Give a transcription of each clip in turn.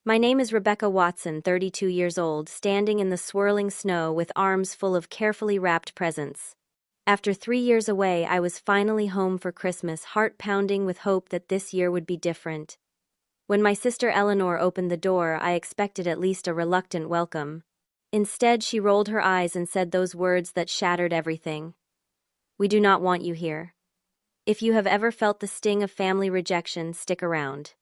My name is Rebecca Watson, 32 years old, standing in the swirling snow with arms full of carefully wrapped presents. After 3 years away, I was finally home for Christmas, heart pounding with hope that this year would be different. When my sister Eleanor opened the door, I expected at least a reluctant welcome. Instead, she rolled her eyes and said those words that shattered everything. "We do not want you here. If you have ever felt the sting of family rejection, stick around."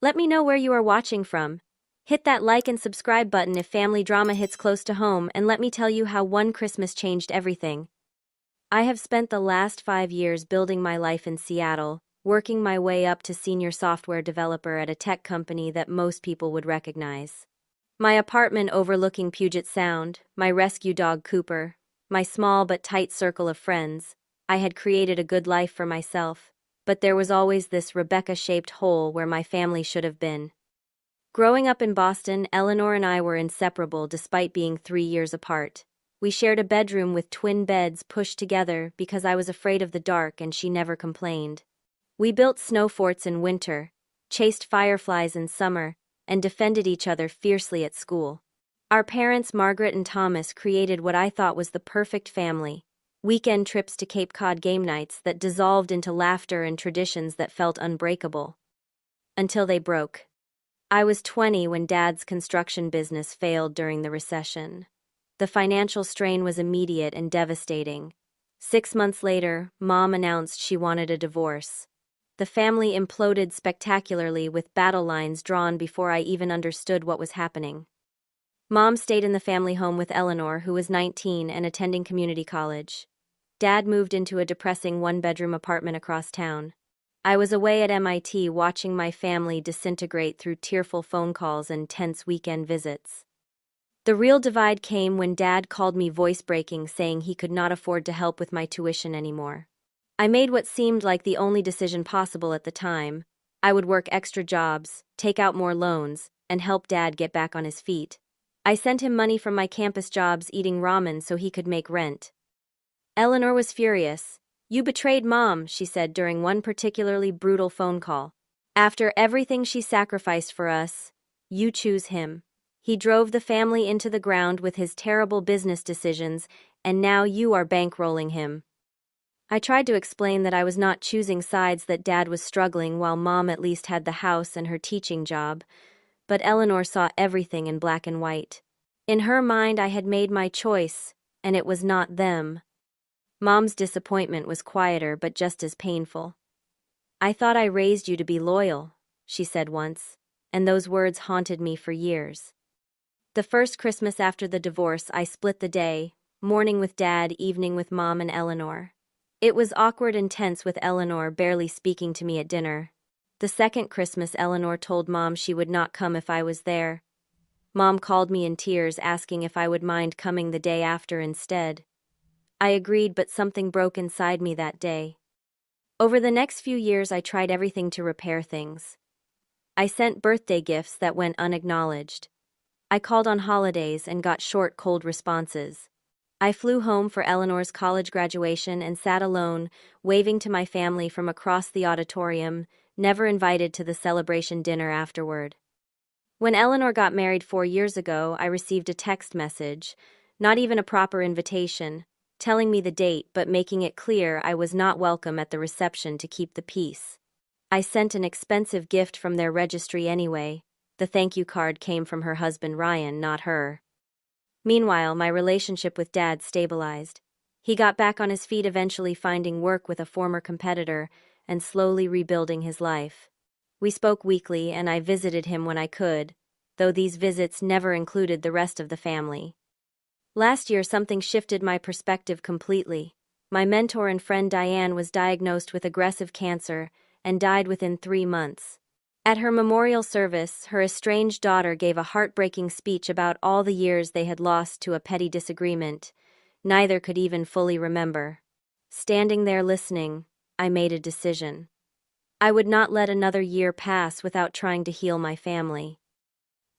Let me know where you are watching from. Hit that like and subscribe button if family drama hits close to home, and let me tell you how one Christmas changed everything. I have spent the last 5 years building my life in Seattle, working my way up to senior software developer at a tech company that most people would recognize. My apartment overlooking Puget Sound, my rescue dog Cooper, my small but tight circle of friends. I had created a good life for myself, but there was always this Rebecca-shaped hole where my family should have been. Growing up in Boston, Eleanor and I were inseparable despite being 3 years apart. We shared a bedroom with twin beds pushed together because I was afraid of the dark and she never complained. We built snow forts in winter, chased fireflies in summer, and defended each other fiercely at school. Our parents, Margaret and Thomas, created what I thought was the perfect family. Weekend trips to Cape Cod game nights that dissolved into laughter and traditions that felt unbreakable. Until they broke. I was 20 when Dad's construction business failed during the recession. The financial strain was immediate and devastating. 6 months later, Mom announced she wanted a divorce. The family imploded spectacularly with battle lines drawn before I even understood what was happening. Mom stayed in the family home with Eleanor, who was 19 and attending community college. Dad moved into a depressing one-bedroom apartment across town. I was away at MIT watching my family disintegrate through tearful phone calls and tense weekend visits. The real divide came when Dad called me voice-breaking, saying he could not afford to help with my tuition anymore. I made what seemed like the only decision possible at the time. I would work extra jobs, take out more loans, and help Dad get back on his feet. I sent him money from my campus jobs eating ramen so he could make rent. Eleanor was furious. "You betrayed Mom," she said during one particularly brutal phone call. "After everything she sacrificed for us, you choose him. He drove the family into the ground with his terrible business decisions, and now you are bankrolling him." I tried to explain that I was not choosing sides, that Dad was struggling while Mom at least had the house and her teaching job, but Eleanor saw everything in black and white. In her mind, I had made my choice, and it was not them. Mom's disappointment was quieter but just as painful. "I thought I raised you to be loyal," she said once, and those words haunted me for years. The first Christmas after the divorce, I split the day, morning with Dad, evening with Mom and Eleanor. It was awkward and tense, with Eleanor barely speaking to me at dinner. The second Christmas, Eleanor told Mom she would not come if I was there. Mom called me in tears, asking if I would mind coming the day after instead. I agreed, but something broke inside me that day. Over the next few years, I tried everything to repair things. I sent birthday gifts that went unacknowledged. I called on holidays and got short, cold responses. I flew home for Eleanor's college graduation and sat alone, waving to my family from across the auditorium, never invited to the celebration dinner afterward. When Eleanor got married 4 years ago, I received a text message, not even a proper invitation, telling me the date but making it clear I was not welcome at the reception to keep the peace. I sent an expensive gift from their registry anyway. The thank you card came from her husband Ryan, not her. Meanwhile, my relationship with Dad stabilized. He got back on his feet, eventually finding work with a former competitor and slowly rebuilding his life. We spoke weekly, and I visited him when I could, though these visits never included the rest of the family. Last year, something shifted my perspective completely. My mentor and friend Diane was diagnosed with aggressive cancer and died within 3 months. At her memorial service, her estranged daughter gave a heartbreaking speech about all the years they had lost to a petty disagreement neither could even fully remember. Standing there listening, I made a decision. I would not let another year pass without trying to heal my family.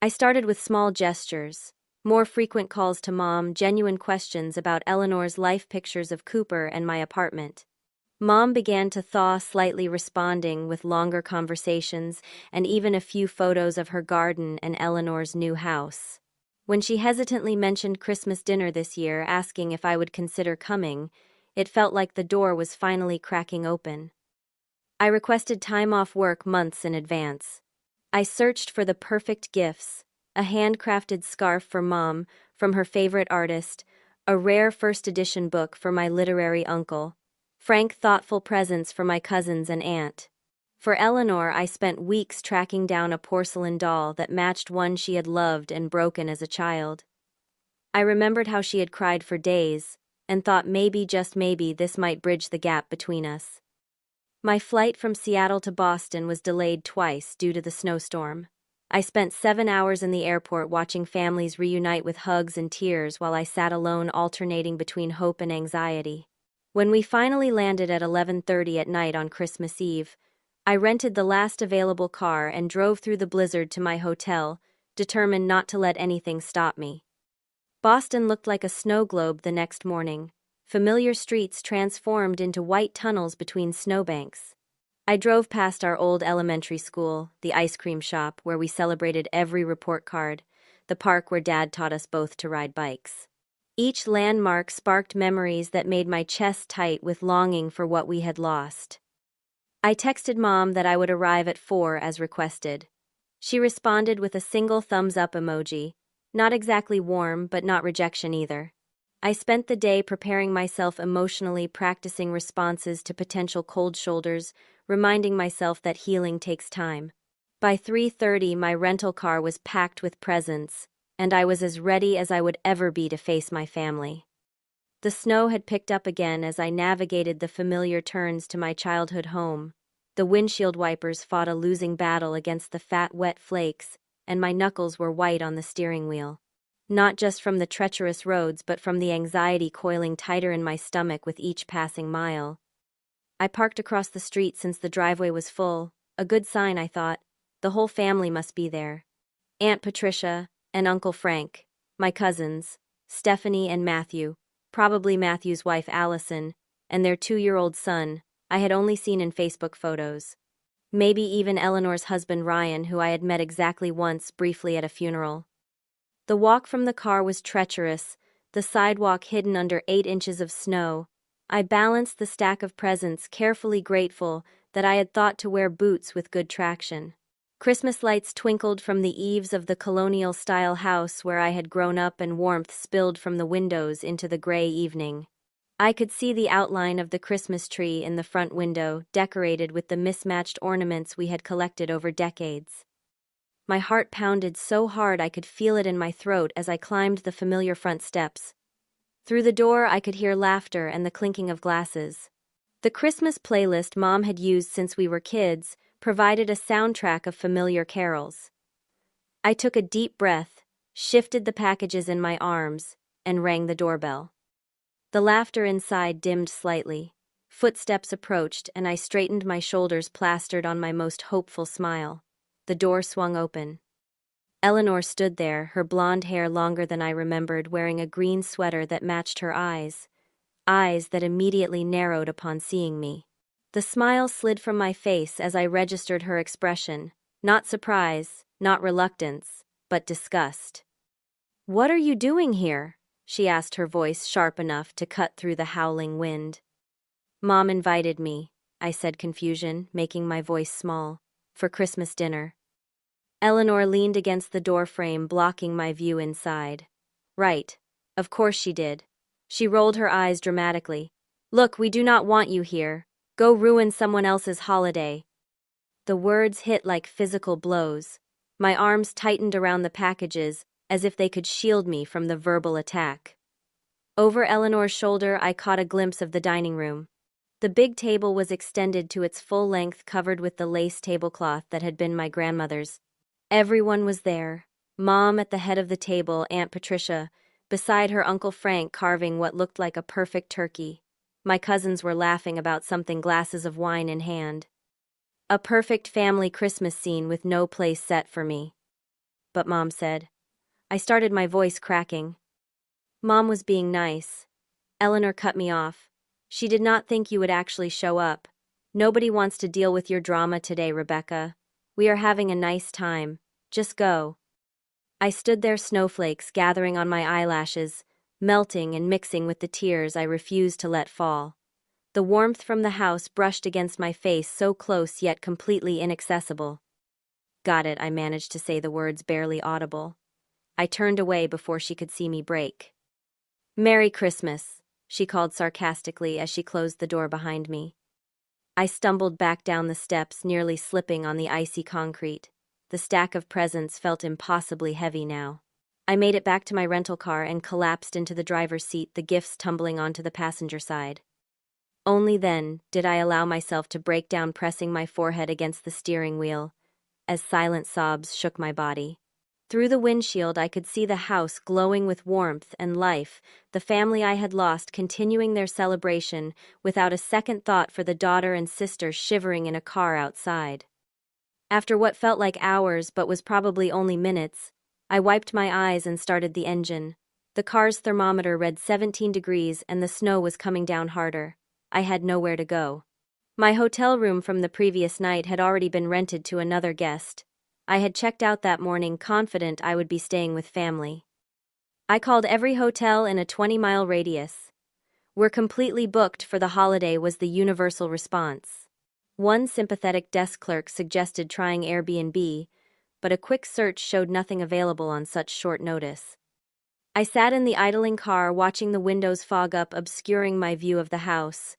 I started with small gestures, more frequent calls to Mom, genuine questions about Eleanor's life, pictures of Cooper and my apartment. Mom began to thaw, slightly responding with longer conversations and even a few photos of her garden and Eleanor's new house. When she hesitantly mentioned Christmas dinner this year, asking if I would consider coming, it felt like the door was finally cracking open. I requested time off work months in advance. I searched for the perfect gifts: a handcrafted scarf for Mom from her favorite artist, a rare first edition book for my literary uncle, frank, thoughtful presents for my cousins and aunt. For Eleanor, I spent weeks tracking down a porcelain doll that matched one she had loved and broken as a child. I remembered how she had cried for days, and thought maybe, just maybe, this might bridge the gap between us. My flight from Seattle to Boston was delayed twice due to the snowstorm. I spent 7 hours in the airport watching families reunite with hugs and tears while I sat alone, alternating between hope and anxiety. When we finally landed at 11:30 at night on Christmas Eve, I rented the last available car and drove through the blizzard to my hotel, determined not to let anything stop me. Boston looked like a snow globe the next morning. Familiar streets transformed into white tunnels between snowbanks. I drove past our old elementary school, the ice cream shop where we celebrated every report card, the park where Dad taught us both to ride bikes. Each landmark sparked memories that made my chest tight with longing for what we had lost. I texted Mom that I would arrive at 4 as requested. She responded with a single thumbs-up emoji, not exactly warm but not rejection either. I spent the day preparing myself emotionally, practicing responses to potential cold shoulders, reminding myself that healing takes time. By 3:30, my rental car was packed with presents, and I was as ready as I would ever be to face my family. The snow had picked up again as I navigated the familiar turns to my childhood home. The windshield wipers fought a losing battle against the fat, wet flakes, and my knuckles were white on the steering wheel. Not just from the treacherous roads, but from the anxiety coiling tighter in my stomach with each passing mile. I parked across the street since the driveway was full, a good sign, I thought. The whole family must be there. Aunt Patricia and Uncle Frank, my cousins, Stephanie and Matthew, probably Matthew's wife Allison, and their 2-year-old son, I had only seen in Facebook photos. Maybe even Eleanor's husband Ryan, who I had met exactly once, briefly at a funeral. The walk from the car was treacherous, the sidewalk hidden under 8 inches of snow. I balanced the stack of presents, carefully grateful that I had thought to wear boots with good traction. Christmas lights twinkled from the eaves of the colonial-style house where I had grown up, and warmth spilled from the windows into the gray evening. I could see the outline of the Christmas tree in the front window, decorated with the mismatched ornaments we had collected over decades. My heart pounded so hard I could feel it in my throat as I climbed the familiar front steps. Through the door I could hear laughter and the clinking of glasses. The Christmas playlist Mom had used since we were kids provided a soundtrack of familiar carols. I took a deep breath, shifted the packages in my arms, and rang the doorbell. The laughter inside dimmed slightly. Footsteps approached, and I straightened my shoulders, plastered on my most hopeful smile. The door swung open. Eleanor stood there, her blonde hair longer than I remembered, wearing a green sweater that matched her eyes that immediately narrowed upon seeing me. The smile slid from my face as I registered her expression, not surprise, not reluctance, but disgust. "What are you doing here?" she asked, her voice sharp enough to cut through the howling wind. "Mom invited me," I said, confusion making my voice small, "for Christmas dinner." Eleanor leaned against the doorframe, blocking my view inside. "Right. Of course she did." She rolled her eyes dramatically. "Look, we do not want you here. Go ruin someone else's holiday." The words hit like physical blows. My arms tightened around the packages, as if they could shield me from the verbal attack. Over Eleanor's shoulder, I caught a glimpse of the dining room. The big table was extended to its full length, covered with the lace tablecloth that had been my grandmother's. Everyone was there. Mom at the head of the table, Aunt Patricia, beside her Uncle Frank carving what looked like a perfect turkey. My cousins were laughing about something, glasses of wine in hand. A perfect family Christmas scene with no place set for me. "But Mom said." I started, my voice cracking. Mom was being nice. Eleanor cut me off. She did not think you would actually show up. Nobody wants to deal with your drama today, Rebecca. We are having a nice time. Just go. I stood there, snowflakes gathering on my eyelashes, melting and mixing with the tears I refused to let fall. The warmth from the house brushed against my face, so close yet completely inaccessible. Got it, I managed to say the words barely audible. I turned away before she could see me break. Merry Christmas, she called sarcastically as she closed the door behind me. I stumbled back down the steps, nearly slipping on the icy concrete. The stack of presents felt impossibly heavy now. I made it back to my rental car and collapsed into the driver's seat, the gifts tumbling onto the passenger side. Only then did I allow myself to break down, pressing my forehead against the steering wheel, as silent sobs shook my body. Through the windshield, I could see the house glowing with warmth and life, the family I had lost continuing their celebration without a second thought for the daughter and sister shivering in a car outside. After what felt like hours but was probably only minutes, I wiped my eyes and started the engine. The car's thermometer read 17 degrees and the snow was coming down harder. I had nowhere to go. My hotel room from the previous night had already been rented to another guest. I had checked out that morning, confident I would be staying with family. I called every hotel in a 20-mile radius. "We're completely booked for the holiday," was the universal response. One sympathetic desk clerk suggested trying Airbnb, but a quick search showed nothing available on such short notice. I sat in the idling car, watching the windows fog up, obscuring my view of the house.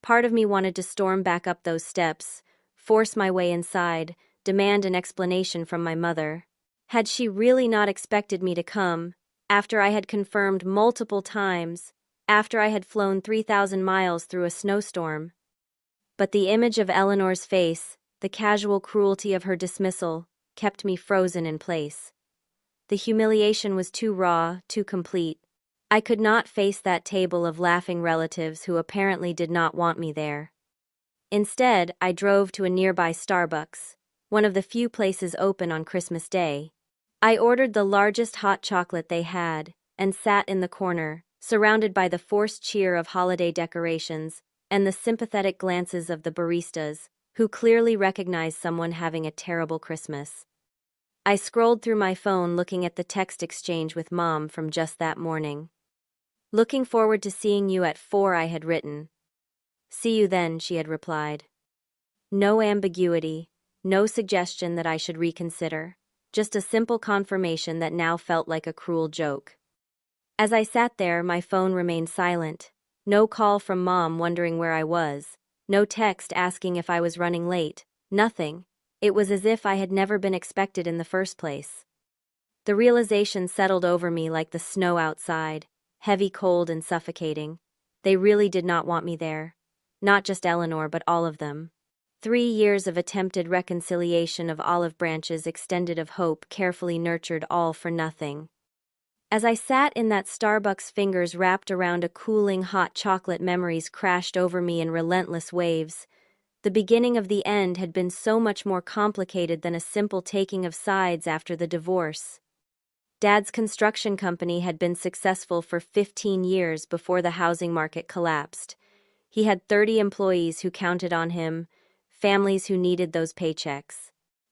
Part of me wanted to storm back up those steps, force my way inside, demand an explanation from my mother. Had she really not expected me to come, after I had confirmed multiple times, after I had flown 3,000 miles through a snowstorm? But the image of Eleanor's face, the casual cruelty of her dismissal, kept me frozen in place. The humiliation was too raw, too complete. I could not face that table of laughing relatives who apparently did not want me there. Instead, I drove to a nearby Starbucks, one of the few places open on Christmas Day. I ordered the largest hot chocolate they had, and sat in the corner, surrounded by the forced cheer of holiday decorations and the sympathetic glances of the baristas, who clearly recognized someone having a terrible Christmas. I scrolled through my phone, looking at the text exchange with Mom from just that morning. "Looking forward to seeing you at 4," I had written. "See you then," she had replied. No ambiguity, no suggestion that I should reconsider, just a simple confirmation that now felt like a cruel joke. As I sat there, my phone remained silent. No call from Mom wondering where I was, no text asking if I was running late, nothing. It was as if I had never been expected in the first place. The realization settled over me like the snow outside, heavy, cold, and suffocating. They really did not want me there. Not just Eleanor, but all of them. 3 years of attempted reconciliation, of olive branches extended of hope, carefully nurtured, all for nothing. As I sat in that Starbucks, fingers wrapped around a cooling hot chocolate, memories crashed over me in relentless waves. The beginning of the end had been so much more complicated than a simple taking of sides after the divorce. Dad's construction company had been successful for 15 years before the housing market collapsed. He had 30 employees who counted on him, families who needed those paychecks.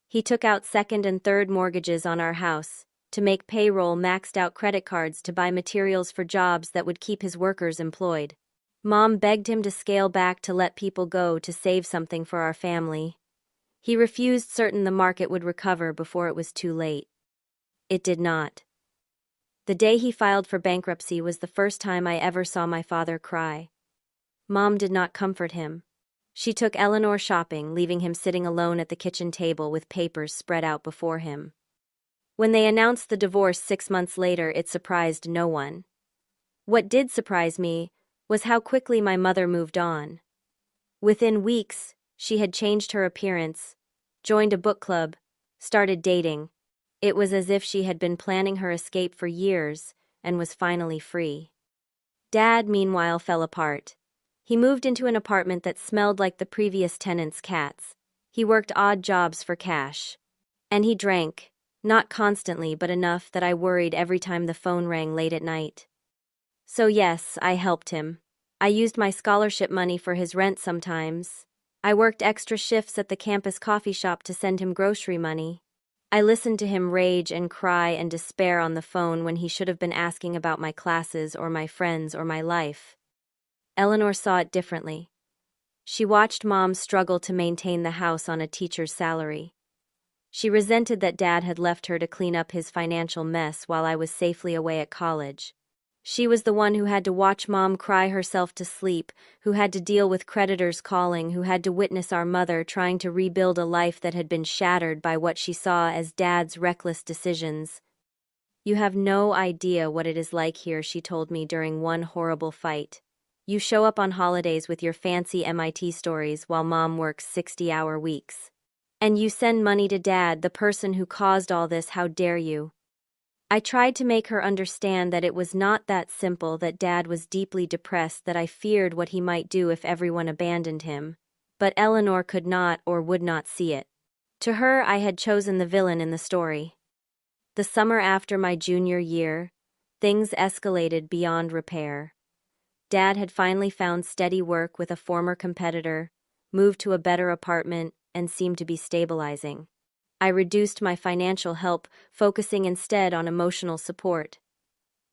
He took out second and third mortgages on our house to make payroll, maxed out credit cards to buy materials for jobs that would keep his workers employed. Mom begged him to scale back, to let people go, to save something for our family. He refused, certain the market would recover before it was too late. It did not. The day he filed for bankruptcy was the first time I ever saw my father cry. Mom did not comfort him. She took Eleanor shopping, leaving him sitting alone at the kitchen table with papers spread out before him. When they announced the divorce 6 months later, it surprised no one. What did surprise me was how quickly my mother moved on. Within weeks, she had changed her appearance, joined a book club, started dating. It was as if she had been planning her escape for years and was finally free. Dad, meanwhile, fell apart. He moved into an apartment that smelled like the previous tenants' cats. He worked odd jobs for cash. And he drank, not constantly, but enough that I worried every time the phone rang late at night. So yes, I helped him. I used my scholarship money for his rent sometimes. I worked extra shifts at the campus coffee shop to send him grocery money. I listened to him rage and cry and despair on the phone when he should have been asking about my classes or my friends or my life. Eleanor saw it differently. She watched Mom struggle to maintain the house on a teacher's salary. She resented that Dad had left her to clean up his financial mess while I was safely away at college. She was the one who had to watch Mom cry herself to sleep, who had to deal with creditors calling, who had to witness our mother trying to rebuild a life that had been shattered by what she saw as Dad's reckless decisions. "You have no idea what it is like here," she told me during one horrible fight. "You show up on holidays with your fancy MIT stories while Mom works 60-hour weeks. And you send money to Dad, the person who caused all this. How dare you?" I tried to make her understand that it was not that simple, that Dad was deeply depressed, that I feared what he might do if everyone abandoned him. But Eleanor could not or would not see it. To her, I had chosen the villain in the story. The summer after my junior year, things escalated beyond repair. Dad had finally found steady work with a former competitor, moved to a better apartment, and seemed to be stabilizing. I reduced my financial help, focusing instead on emotional support.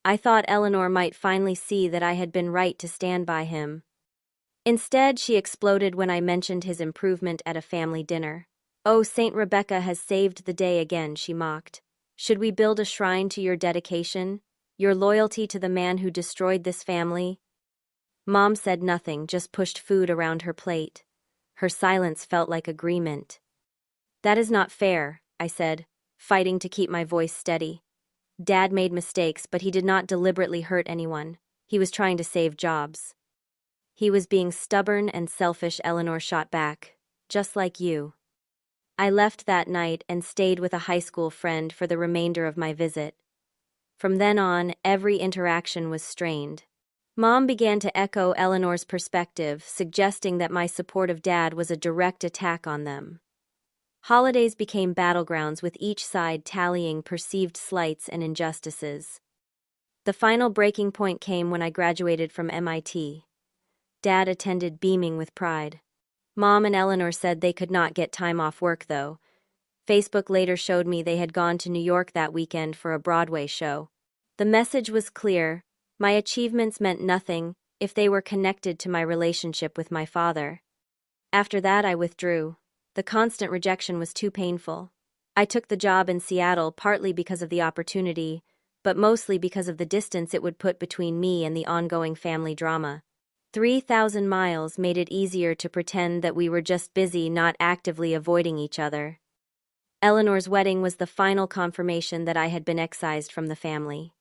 I thought Eleanor might finally see that I had been right to stand by him. Instead, she exploded when I mentioned his improvement at a family dinner. "Oh, Saint Rebecca has saved the day again," she mocked. "Should we build a shrine to your dedication, your loyalty to the man who destroyed this family?" Mom said nothing, just pushed food around her plate. Her silence felt like agreement. "That is not fair," I said, fighting to keep my voice steady. "Dad made mistakes, but he did not deliberately hurt anyone. He was trying to save jobs." "He was being stubborn and selfish," Eleanor shot back. "Just like you." I left that night and stayed with a high school friend for the remainder of my visit. From then on, every interaction was strained. Mom began to echo Eleanor's perspective, suggesting that my support of Dad was a direct attack on them. Holidays became battlegrounds, with each side tallying perceived slights and injustices. The final breaking point came when I graduated from MIT. Dad attended, beaming with pride. Mom and Eleanor said they could not get time off work, though. Facebook later showed me they had gone to New York that weekend for a Broadway show. The message was clear: my achievements meant nothing if they were connected to my relationship with my father. After that, I withdrew. The constant rejection was too painful. I took the job in Seattle partly because of the opportunity, but mostly because of the distance it would put between me and the ongoing family drama. 3,000 miles made it easier to pretend that we were just busy, not actively avoiding each other. Eleanor's wedding was the final confirmation that I had been excised from the family.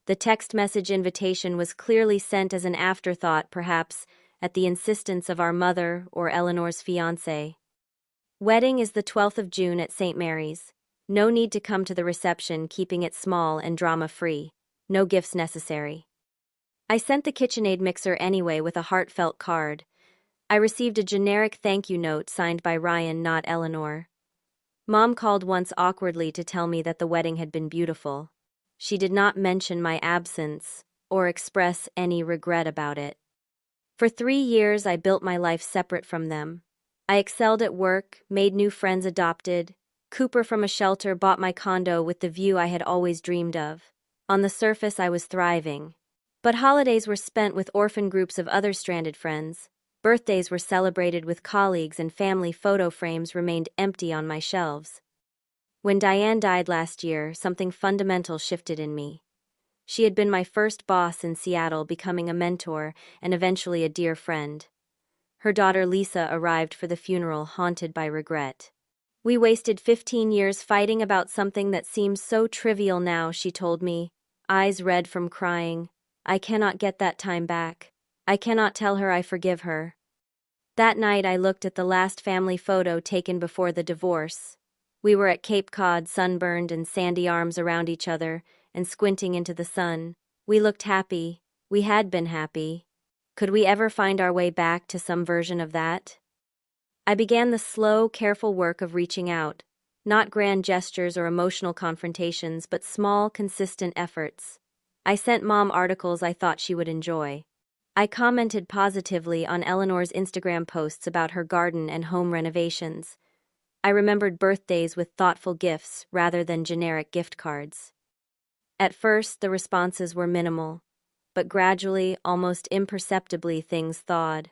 The text message invitation was clearly sent as an afterthought, perhaps at the insistence of our mother or Eleanor's fiancé. "Wedding is the 12th of June at St. Mary's. No need to come to the reception, keeping it small and drama-free. No gifts necessary." I sent the KitchenAid mixer anyway with a heartfelt card. I received a generic thank you note signed by Ryan, not Eleanor. Mom called once awkwardly to tell me that the wedding had been beautiful. She did not mention my absence or express any regret about it. For 3 years, I built my life separate from them. I excelled at work, made new friends, adopted Cooper from a shelter, bought my condo with the view I had always dreamed of. On the surface, I was thriving. But holidays were spent with orphan groups of other stranded friends. Birthdays were celebrated with colleagues, and family photo frames remained empty on my shelves. When Diane died last year, something fundamental shifted in me. She had been my first boss in Seattle, becoming a mentor and eventually a dear friend. Her daughter Lisa arrived for the funeral, haunted by regret. "We wasted 15 years fighting about something that seems so trivial now," she told me, eyes red from crying. "I cannot get that time back. I cannot tell her I forgive her." That night, I looked at the last family photo taken before the divorce. We were at Cape Cod, sunburned and sandy, arms around each other and squinting into the sun. We looked happy. We had been happy. Could we ever find our way back to some version of that? I began the slow, careful work of reaching out. Not grand gestures or emotional confrontations, but small, consistent efforts. I sent Mom articles I thought she would enjoy. I commented positively on Eleanor's Instagram posts about her garden and home renovations. I remembered birthdays with thoughtful gifts rather than generic gift cards. At first, the responses were minimal, but gradually, almost imperceptibly, things thawed.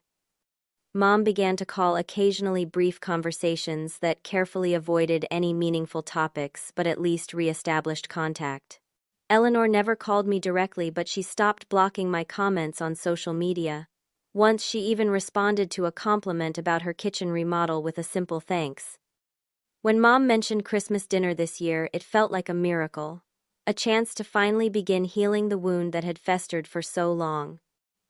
Mom began to call occasionally brief conversations that carefully avoided any meaningful topics but at least re-established contact. Eleanor never called me directly, but she stopped blocking my comments on social media. Once she even responded to a compliment about her kitchen remodel with a simple thanks. When Mom mentioned Christmas dinner this year, it felt like a miracle. A chance to finally begin healing the wound that had festered for so long.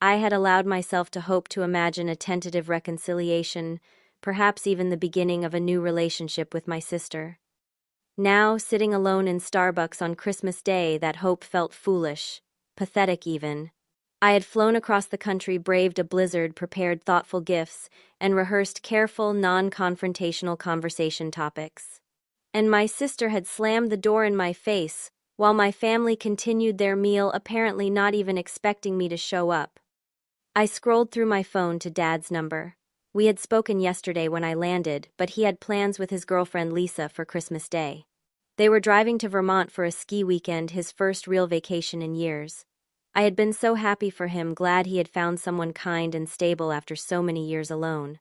I had allowed myself to hope to imagine a tentative reconciliation, perhaps even the beginning of a new relationship with my sister. Now, sitting alone in Starbucks on Christmas Day, that hope felt foolish, pathetic even. I had flown across the country, braved a blizzard, prepared thoughtful gifts, and rehearsed careful, non-confrontational conversation topics. And my sister had slammed the door in my face, while my family continued their meal, apparently not even expecting me to show up. I scrolled through my phone to Dad's number. We had spoken yesterday when I landed, but he had plans with his girlfriend Lisa for Christmas Day. They were driving to Vermont for a ski weekend, his first real vacation in years. I had been so happy for him, glad he had found someone kind and stable after so many years alone.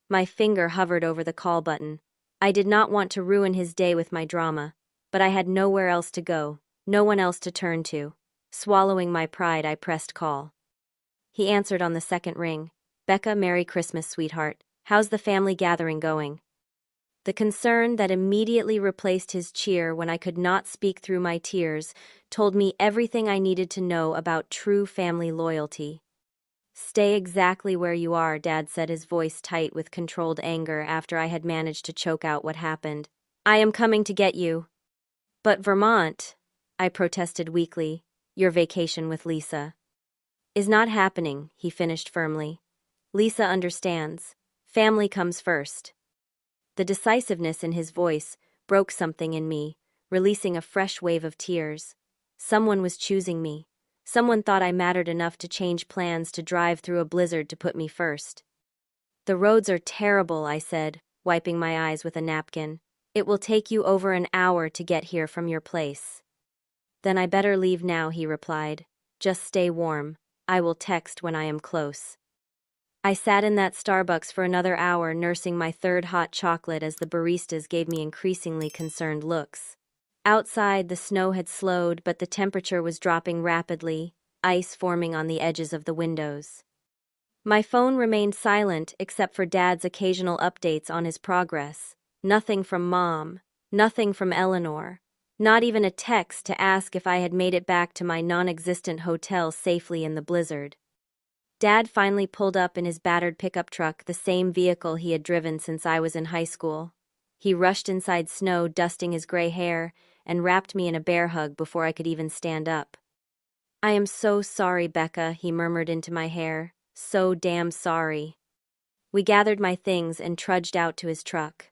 My finger hovered over the call button. I did not want to ruin his day with my drama, but I had nowhere else to go, no one else to turn to. Swallowing my pride, I pressed call. He answered on the second ring. "Becca, Merry Christmas, sweetheart. How's the family gathering going?" The concern that immediately replaced his cheer when I could not speak through my tears told me everything I needed to know about true family loyalty. "Stay exactly where you are," Dad said, his voice tight with controlled anger after I had managed to choke out what happened. "I am coming to get you." "But Vermont," I protested weakly. "Your vacation with Lisa is not happening," he finished firmly. "Lisa understands. Family comes first." The decisiveness in his voice broke something in me, releasing a fresh wave of tears. Someone was choosing me. Someone thought I mattered enough to change plans to drive through a blizzard to put me first. "The roads are terrible," I said, wiping my eyes with a napkin. "It will take you over an hour to get here from your place." "Then I better leave now," he replied. "Just stay warm. I will text when I am close." I sat in that Starbucks for another hour, nursing my third hot chocolate as the baristas gave me increasingly concerned looks. Outside, the snow had slowed, but the temperature was dropping rapidly, ice forming on the edges of the windows. My phone remained silent except for Dad's occasional updates on his progress. Nothing from Mom, nothing from Eleanor, not even a text to ask if I had made it back to my non-existent hotel safely in the blizzard. Dad finally pulled up in his battered pickup truck, the same vehicle he had driven since I was in high school. He rushed inside, snow dusting his gray hair, and wrapped me in a bear hug before I could even stand up. "I am so sorry, Becca," he murmured into my hair. "So damn sorry." We gathered my things and trudged out to his truck.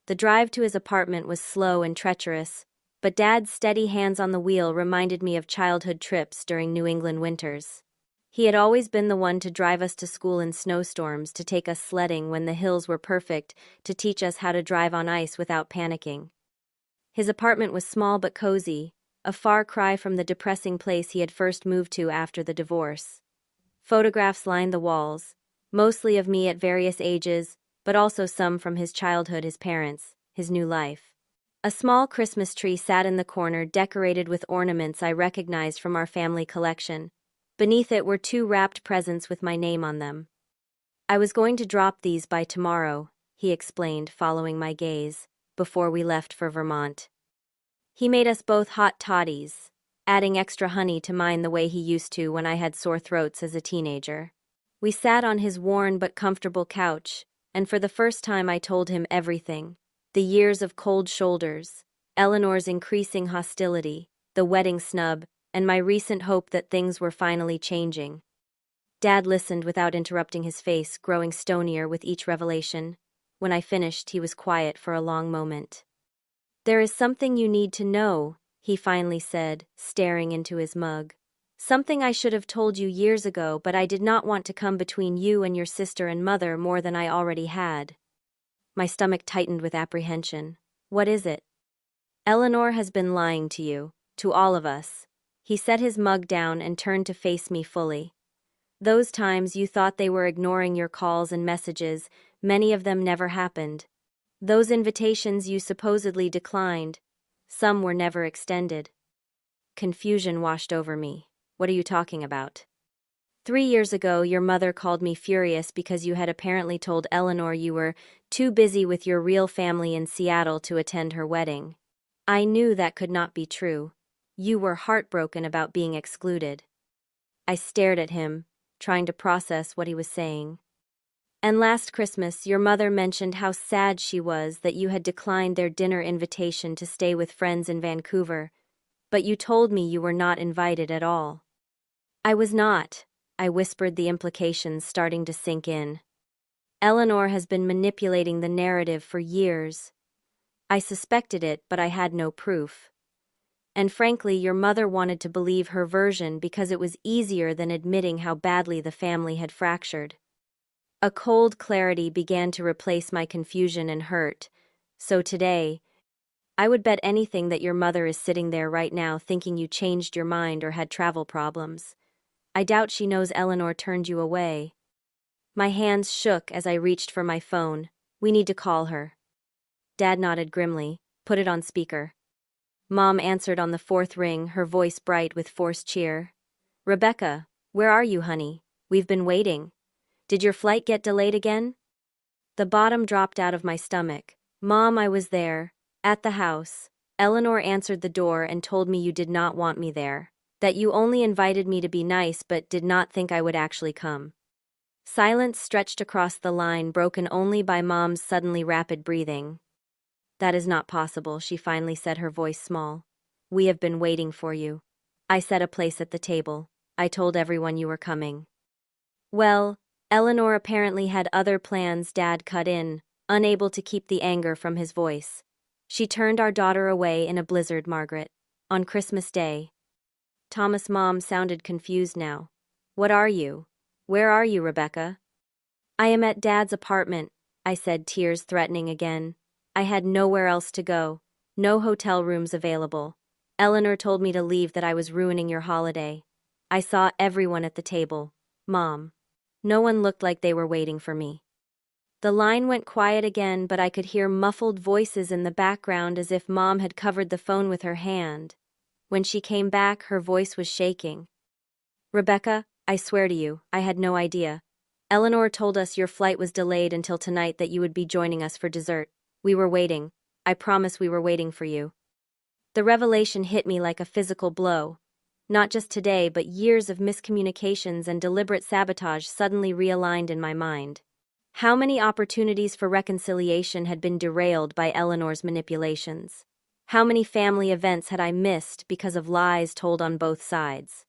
The drive to his apartment was slow and treacherous, but Dad's steady hands on the wheel reminded me of childhood trips during New England winters. He had always been the one to drive us to school in snowstorms, to take us sledding when the hills were perfect, to teach us how to drive on ice without panicking. His apartment was small but cozy, a far cry from the depressing place he had first moved to after the divorce. Photographs lined the walls, mostly of me at various ages, but also some from his childhood, his parents, his new life. A small Christmas tree sat in the corner, decorated with ornaments I recognized from our family collection. Beneath it were 2 wrapped presents with my name on them. "I was going to drop these by tomorrow," he explained, following my gaze, "before we left for Vermont." He made us both hot toddies, adding extra honey to mine the way he used to when I had sore throats as a teenager. We sat on his worn but comfortable couch, and for the first time I told him everything. The years of cold shoulders, Eleanor's increasing hostility, the wedding snub, and my recent hope that things were finally changing. Dad listened without interrupting, his face growing stonier with each revelation. When I finished, he was quiet for a long moment. "There is something you need to know," he finally said, staring into his mug. Something I should have told you years ago, but I did not want to come between you and your sister and mother more than I already had. My stomach tightened with apprehension. What is it? Eleanor has been lying to you, to all of us. He set his mug down and turned to face me fully. Those times you thought they were ignoring your calls and messages, many of them never happened. Those invitations you supposedly declined, some were never extended. Confusion washed over me. What are you talking about? 3 years ago, your mother called me furious because you had apparently told Eleanor you were too busy with your real family in Seattle to attend her wedding. I knew that could not be true. You were heartbroken about being excluded. I stared at him, trying to process what he was saying. And last Christmas, your mother mentioned how sad she was that you had declined their dinner invitation to stay with friends in Vancouver, but you told me you were not invited at all. I was not, I whispered, the implications starting to sink in. Eleanor has been manipulating the narrative for years. I suspected it, but I had no proof. And frankly, your mother wanted to believe her version because it was easier than admitting how badly the family had fractured. A cold clarity began to replace my confusion and hurt. So today, I would bet anything that your mother is sitting there right now thinking you changed your mind or had travel problems. I doubt she knows Eleanor turned you away. My hands shook as I reached for my phone. We need to call her. Dad nodded grimly. Put it on speaker. Mom answered on the fourth ring, her voice bright with forced cheer. Rebecca, where are you, honey? We've been waiting. Did your flight get delayed again? The bottom dropped out of my stomach. Mom, I was there. At the house. Eleanor answered the door and told me you did not want me there. That you only invited me to be nice but did not think I would actually come. Silence stretched across the line, broken only by Mom's suddenly rapid breathing. That is not possible, she finally said, her voice small. We have been waiting for you. I set a place at the table. I told everyone you were coming. Well, Eleanor apparently had other plans, Dad cut in, unable to keep the anger from his voice. She turned our daughter away in a blizzard, Margaret. On Christmas Day. Thomas' mom sounded confused now. What are you? Where are you, Rebecca? I am at Dad's apartment, I said, tears threatening again. I had nowhere else to go. No hotel rooms available. Eleanor told me to leave, that I was ruining your holiday. I saw everyone at the table. Mom. No one looked like they were waiting for me. The line went quiet again, but I could hear muffled voices in the background as if Mom had covered the phone with her hand. When she came back, her voice was shaking. Rebecca, I swear to you, I had no idea. Eleanor told us your flight was delayed until tonight, that you would be joining us for dessert. We were waiting. I promise we were waiting for you. The revelation hit me like a physical blow. Not just today, but years of miscommunications and deliberate sabotage suddenly realigned in my mind. How many opportunities for reconciliation had been derailed by Eleanor's manipulations? How many family events had I missed because of lies told on both sides?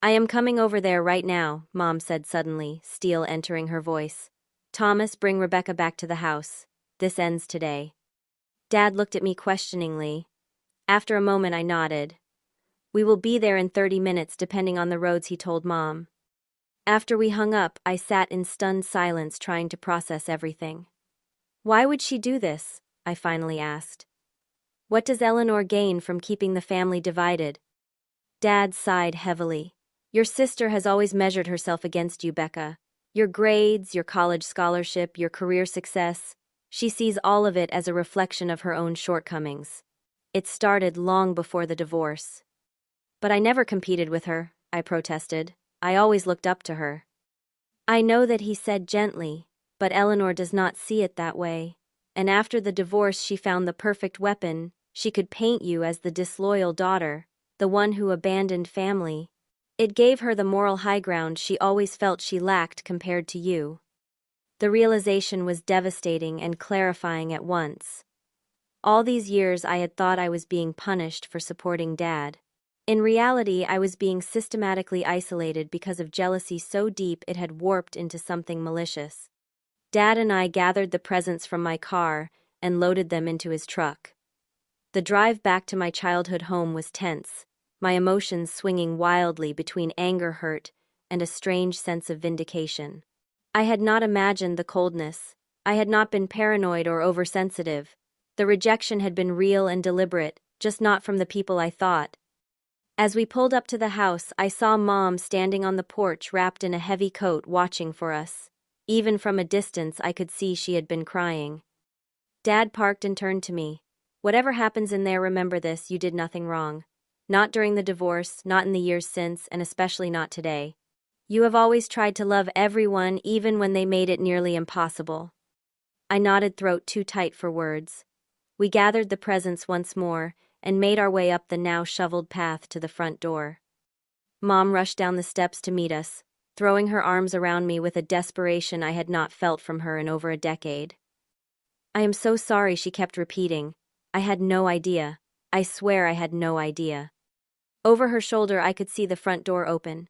I am coming over there right now, Mom said suddenly, steel entering her voice. Thomas, bring Rebecca back to the house. This ends today. Dad looked at me questioningly. After a moment, I nodded. We will be there in 30 minutes, depending on the roads, he told Mom. After we hung up, I sat in stunned silence, trying to process everything. Why would she do this? I finally asked. What does Eleanor gain from keeping the family divided? Dad sighed heavily. Your sister has always measured herself against you, Becca. Your grades, your college scholarship, your career success. She sees all of it as a reflection of her own shortcomings. It started long before the divorce. But I never competed with her, I protested. I always looked up to her. I know that, he said gently, but Eleanor does not see it that way. And after the divorce, she found the perfect weapon. She could paint you as the disloyal daughter, the one who abandoned family. It gave her the moral high ground she always felt she lacked compared to you. The realization was devastating and clarifying at once. All these years I had thought I was being punished for supporting Dad. In reality, I was being systematically isolated because of jealousy so deep it had warped into something malicious. Dad and I gathered the presents from my car and loaded them into his truck. The drive back to my childhood home was tense. my emotions swinging wildly between anger, hurt, and a strange sense of vindication. I had not imagined the coldness. I had not been paranoid or oversensitive. The rejection had been real and deliberate, just not from the people I thought. As we pulled up to the house, I saw Mom standing on the porch wrapped in a heavy coat watching for us. Even from a distance, I could see she had been crying. Dad parked and turned to me. "Whatever happens in there, remember this, you did nothing wrong. Not during the divorce, not in the years since, and especially not today. You have always tried to love everyone even when they made it nearly impossible." I nodded, throat too tight for words. We gathered the presents once more and made our way up the now shoveled path to the front door. Mom rushed down the steps to meet us, throwing her arms around me with a desperation I had not felt from her in over a decade. "I am so sorry," she kept repeating. "I had no idea. I swear I had no idea." Over her shoulder, I could see the front door open.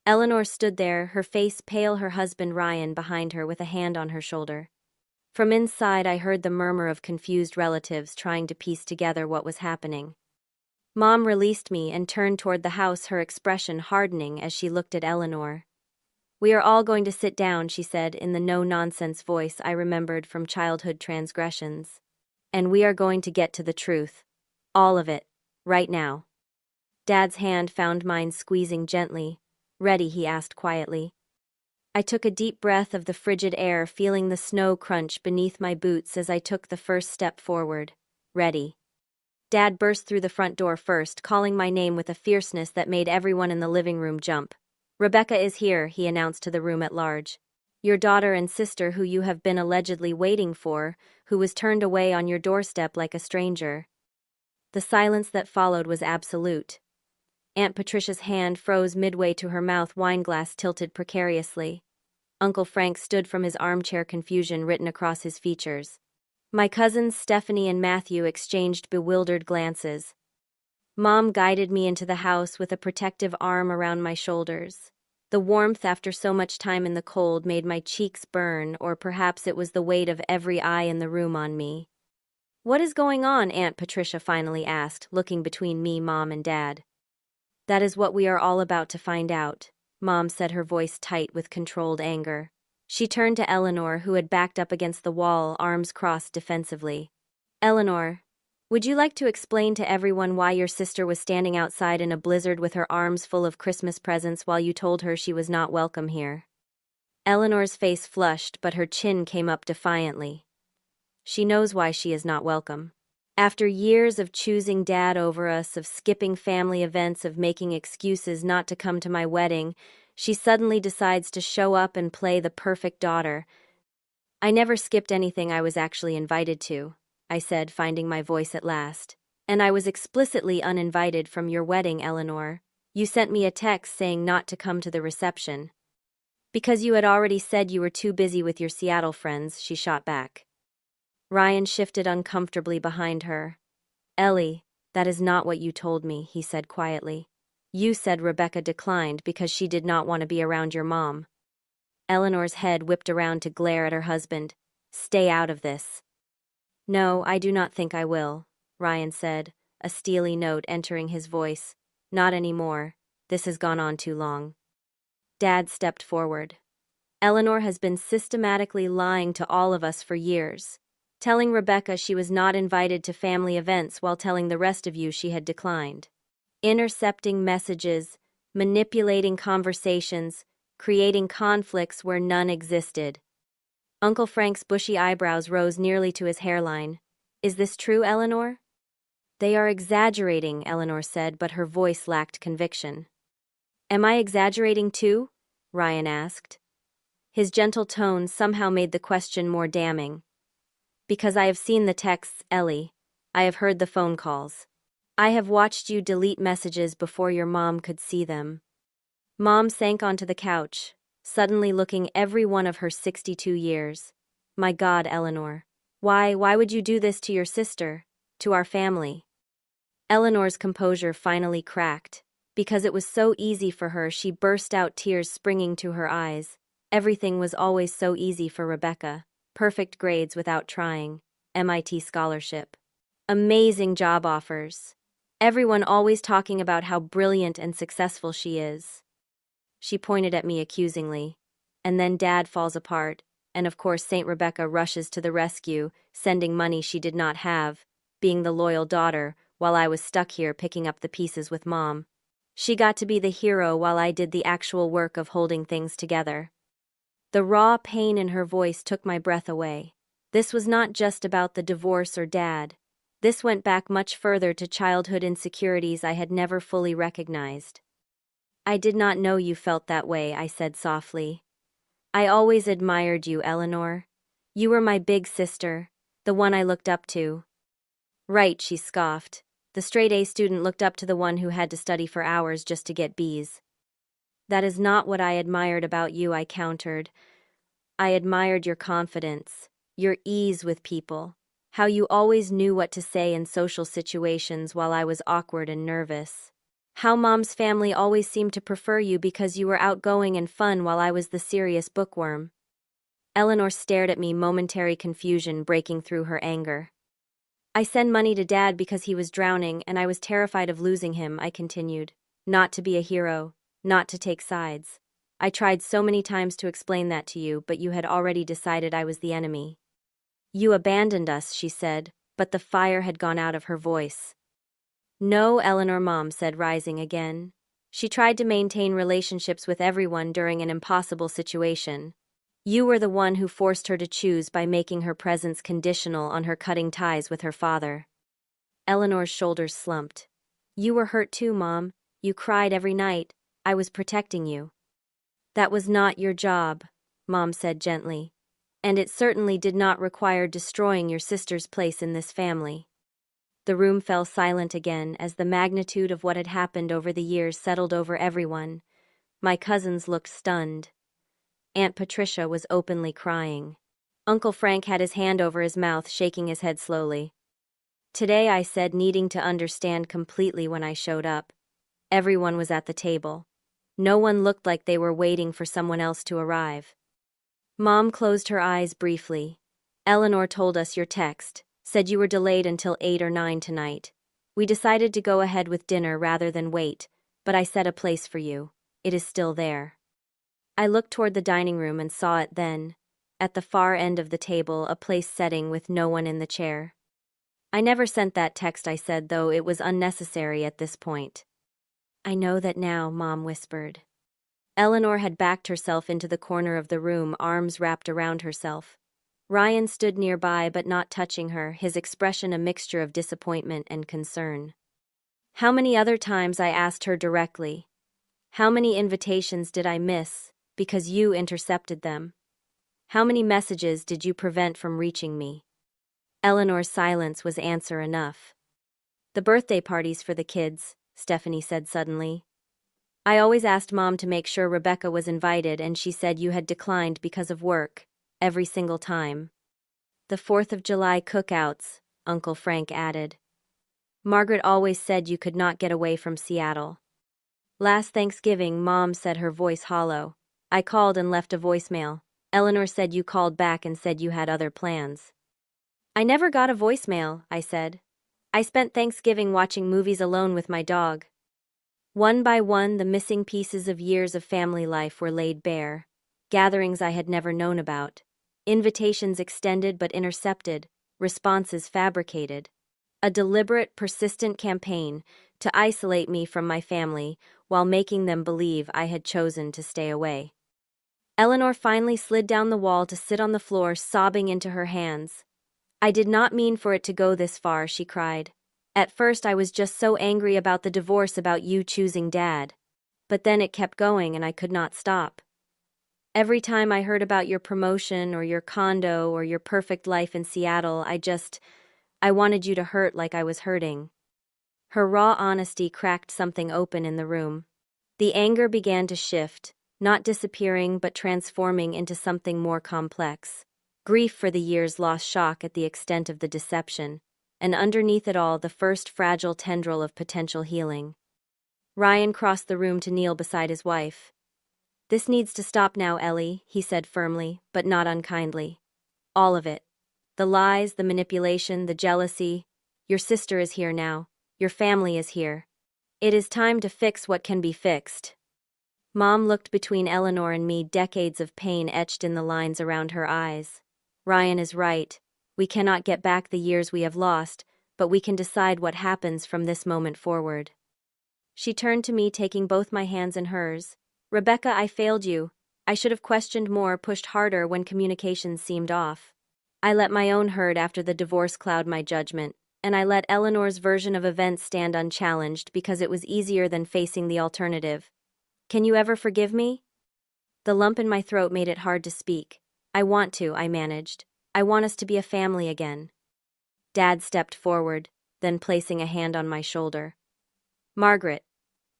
Eleanor stood there, her face pale, her husband Ryan behind her with a hand on her shoulder. From inside, I heard the murmur of confused relatives trying to piece together what was happening. Mom released me and turned toward the house, her expression hardening as she looked at Eleanor. "We are all going to sit down," she said in the no-nonsense voice I remembered from childhood transgressions. "And we are going to get to the truth. All of it. Right now." Dad's hand found mine, squeezing gently. "Ready?" he asked quietly. I took a deep breath of the frigid air, feeling the snow crunch beneath my boots as I took the first step forward. "Ready." Dad burst through the front door first, calling my name with a fierceness that made everyone in the living room jump. "Rebecca is here," he announced to the room at large. "Your daughter and sister, who you have been allegedly waiting for, who was turned away on your doorstep like a stranger." The silence that followed was absolute. Aunt Patricia's hand froze midway to her mouth, wineglass tilted precariously. Uncle Frank stood from his armchair, confusion written across his features. My cousins Stephanie and Matthew exchanged bewildered glances. Mom guided me into the house with a protective arm around my shoulders. The warmth after so much time in the cold made my cheeks burn, or perhaps it was the weight of every eye in the room on me. "What is going on?" Aunt Patricia finally asked, looking between me, Mom, and Dad. "That is what we are all about to find out," Mom said, her voice tight with controlled anger. She turned to Eleanor, who had backed up against the wall, arms crossed defensively. "Eleanor, would you like to explain to everyone why your sister was standing outside in a blizzard with her arms full of Christmas presents while you told her she was not welcome here?" Eleanor's face flushed, but her chin came up defiantly. "She knows why she is not welcome. After years of choosing Dad over us, of skipping family events, of making excuses not to come to my wedding, she suddenly decides to show up and play the perfect daughter." "I never skipped anything I was actually invited to," I said, finding my voice at last. "And I was explicitly uninvited from your wedding, Eleanor. You sent me a text saying not to come to the reception." "Because you had already said you were too busy with your Seattle friends," she shot back. Ryan shifted uncomfortably behind her. "Ellie, that is not what you told me," he said quietly. "You said Rebecca declined because she did not want to be around your mom." Eleanor's head whipped around to glare at her husband. "Stay out of this." "No, I do not think I will," Ryan said, a steely note entering his voice. "Not anymore. This has gone on too long." Dad stepped forward. "Eleanor has been systematically lying to all of us for years, telling Rebecca she was not invited to family events while telling the rest of you she had declined. Intercepting messages, manipulating conversations, creating conflicts where none existed." Uncle Frank's bushy eyebrows rose nearly to his hairline. "Is this true, Eleanor?" "They are exaggerating," Eleanor said, but her voice lacked conviction. "Am I exaggerating too?" Ryan asked. His gentle tone somehow made the question more damning. "Because I have seen the texts, Ellie. I have heard the phone calls. I have watched you delete messages before your mom could see them." Mom sank onto the couch, suddenly looking every one of her 62 years. "My God, Eleanor. Why would you do this to your sister, to our family?" Eleanor's composure finally cracked. Because it was so easy for her, she burst out, tears springing to her eyes. Everything was always so easy for Rebecca. Perfect grades without trying. MIT scholarship. Amazing job offers. Everyone always talking about how brilliant and successful she is. She pointed at me accusingly. And then Dad falls apart, and of course Saint Rebecca rushes to the rescue, sending money she did not have, being the loyal daughter, while I was stuck here picking up the pieces with Mom. She got to be the hero while I did the actual work of holding things together. The raw pain in her voice took my breath away. This was not just about the divorce or Dad. This went back much further to childhood insecurities I had never fully recognized. I did not know you felt that way, I said softly. I always admired you, Eleanor. You were my big sister, the one I looked up to. Right, she scoffed. The straight-A student looked up to the one who had to study for hours just to get B's. That is not what I admired about you, I countered. I admired your confidence, your ease with people, how you always knew what to say in social situations while I was awkward and nervous. How Mom's family always seemed to prefer you because you were outgoing and fun while I was the serious bookworm. Eleanor stared at me, momentary confusion breaking through her anger. I send money to Dad because he was drowning and I was terrified of losing him, I continued. Not to be a hero, not to take sides. I tried so many times to explain that to you, but you had already decided I was the enemy. You abandoned us, she said, but the fire had gone out of her voice. No, Eleanor, Mom said, rising again. She tried to maintain relationships with everyone during an impossible situation. You were the one who forced her to choose by making her presence conditional on her cutting ties with her father. Eleanor's shoulders slumped. You were hurt too, Mom. You cried every night. I was protecting you. That was not your job, Mom said gently. And it certainly did not require destroying your sister's place in this family. The room fell silent again as the magnitude of what had happened over the years settled over everyone. My cousins looked stunned. Aunt Patricia was openly crying. Uncle Frank had his hand over his mouth, shaking his head slowly. Today, I said, needing to understand completely when I showed up. Everyone was at the table. No one looked like they were waiting for someone else to arrive. Mom closed her eyes briefly. Eleanor told us your text, said you were delayed until 8 or 9 tonight. We decided to go ahead with dinner rather than wait, but I set a place for you. It is still there. I looked toward the dining room and saw it then. At the far end of the table, a place setting with no one in the chair. I never sent that text, I said, though it was unnecessary at this point. I know that now, Mom whispered. Eleanor had backed herself into the corner of the room, arms wrapped around herself. Ryan stood nearby but not touching her, his expression a mixture of disappointment and concern. How many other times, I asked her directly. How many invitations did I miss because you intercepted them? How many messages did you prevent from reaching me? Eleanor's silence was answer enough. The birthday parties for the kids, Stephanie said suddenly. I always asked Mom to make sure Rebecca was invited, and she said you had declined because of work, every single time. The 4th of July cookouts, Uncle Frank added. Margaret always said you could not get away from Seattle. Last Thanksgiving, Mom said, her voice hollow. I called and left a voicemail. Eleanor said you called back and said you had other plans. I never got a voicemail, I said. I spent Thanksgiving watching movies alone with my dog. One by one, the missing pieces of years of family life were laid bare. Gatherings I had never known about. Invitations extended but intercepted. Responses fabricated. A deliberate, persistent campaign to isolate me from my family while making them believe I had chosen to stay away. Eleanor finally slid down the wall to sit on the floor, sobbing into her hands. I did not mean for it to go this far, she cried. At first I was just so angry about the divorce, about you choosing Dad. But then it kept going and I could not stop. Every time I heard about your promotion or your condo or your perfect life in Seattle, I wanted you to hurt like I was hurting. Her raw honesty cracked something open in the room. The anger began to shift, not disappearing but transforming into something more complex. Grief for the years lost, shock at the extent of the deception, and underneath it all the first fragile tendril of potential healing. Ryan crossed the room to kneel beside his wife. This needs to stop now, Ellie, he said firmly, but not unkindly. All of it. The lies, the manipulation, the jealousy. Your sister is here now. Your family is here. It is time to fix what can be fixed. Mom looked between Eleanor and me, decades of pain etched in the lines around her eyes. Ryan is right. We cannot get back the years we have lost, but we can decide what happens from this moment forward. She turned to me, taking both my hands in hers. Rebecca, I failed you. I should have questioned more, pushed harder when communications seemed off. I let my own hurt after the divorce cloud my judgment, and I let Eleanor's version of events stand unchallenged because it was easier than facing the alternative. Can you ever forgive me? The lump in my throat made it hard to speak. I want to, I managed. I want us to be a family again. Dad stepped forward, then placing a hand on my shoulder. Margaret,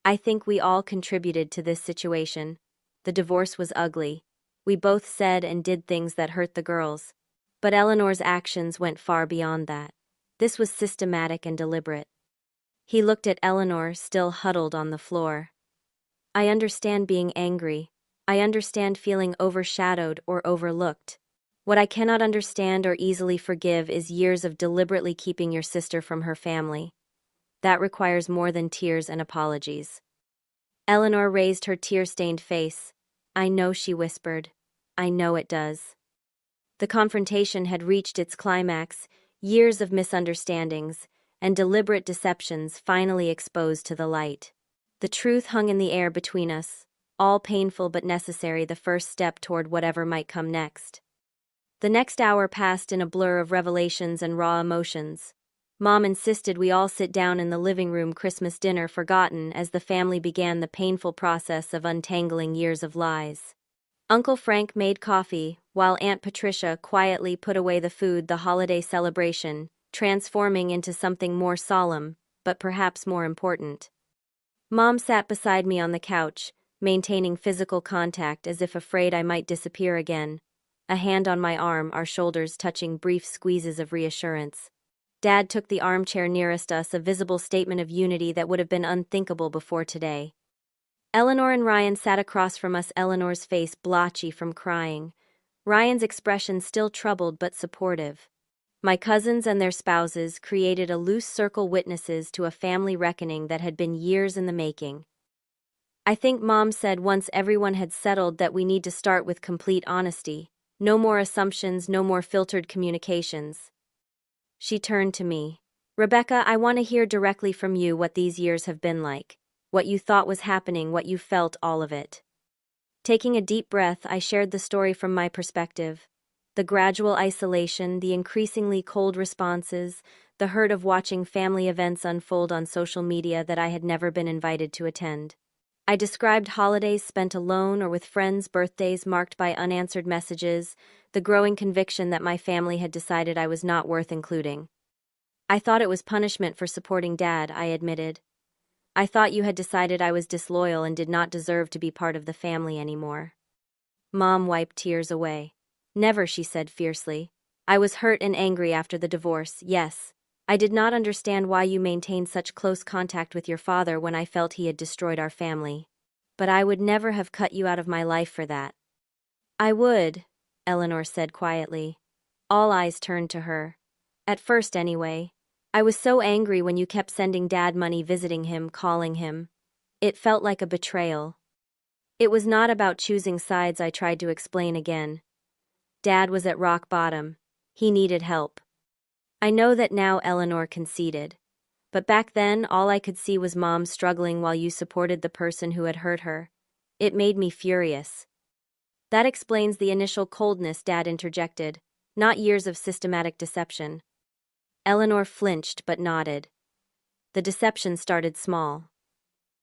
I think we all contributed to this situation. The divorce was ugly. We both said and did things that hurt the girls. But Eleanor's actions went far beyond that. This was systematic and deliberate. He looked at Eleanor, still huddled on the floor. I understand being angry. I understand feeling overshadowed or overlooked. What I cannot understand or easily forgive is years of deliberately keeping your sister from her family. That requires more than tears and apologies. Eleanor raised her tear-stained face. I know, she whispered. I know it does. The confrontation had reached its climax, years of misunderstandings and deliberate deceptions finally exposed to the light. The truth hung in the air between us, all painful but necessary, the first step toward whatever might come next. The next hour passed in a blur of revelations and raw emotions. Mom insisted we all sit down in the living room, Christmas dinner forgotten as the family began the painful process of untangling years of lies. Uncle Frank made coffee, while Aunt Patricia quietly put away the food, the holiday celebration, transforming into something more solemn, but perhaps more important. Mom sat beside me on the couch, maintaining physical contact as if afraid I might disappear again. A hand on my arm, our shoulders touching, brief squeezes of reassurance. Dad took the armchair nearest us, a visible statement of unity that would have been unthinkable before today. Eleanor and Ryan sat across from us, Eleanor's face blotchy from crying. Ryan's expression still troubled but supportive. My cousins and their spouses created a loose circle, witnesses to a family reckoning that had been years in the making. I think Mom said once everyone had settled that we need to start with complete honesty. No more assumptions, no more filtered communications. She turned to me. Rebecca, I want to hear directly from you what these years have been like. What you thought was happening, what you felt, all of it. Taking a deep breath, I shared the story from my perspective. The gradual isolation, the increasingly cold responses, the hurt of watching family events unfold on social media that I had never been invited to attend. I described holidays spent alone or with friends, birthdays marked by unanswered messages, the growing conviction that my family had decided I was not worth including. I thought it was punishment for supporting Dad, I admitted. I thought you had decided I was disloyal and did not deserve to be part of the family anymore. Mom wiped tears away. Never, she said fiercely. I was hurt and angry after the divorce, yes. I did not understand why you maintained such close contact with your father when I felt he had destroyed our family. But I would never have cut you out of my life for that. I would, Eleanor said quietly. All eyes turned to her. At first, anyway. I was so angry when you kept sending Dad money, visiting him, calling him. It felt like a betrayal. It was not about choosing sides, I tried to explain again. Dad was at rock bottom. He needed help. I know that now, Eleanor conceded. But back then, all I could see was Mom struggling while you supported the person who had hurt her. It made me furious. That explains the initial coldness, Dad interjected, not years of systematic deception. Eleanor flinched but nodded. The deception started small.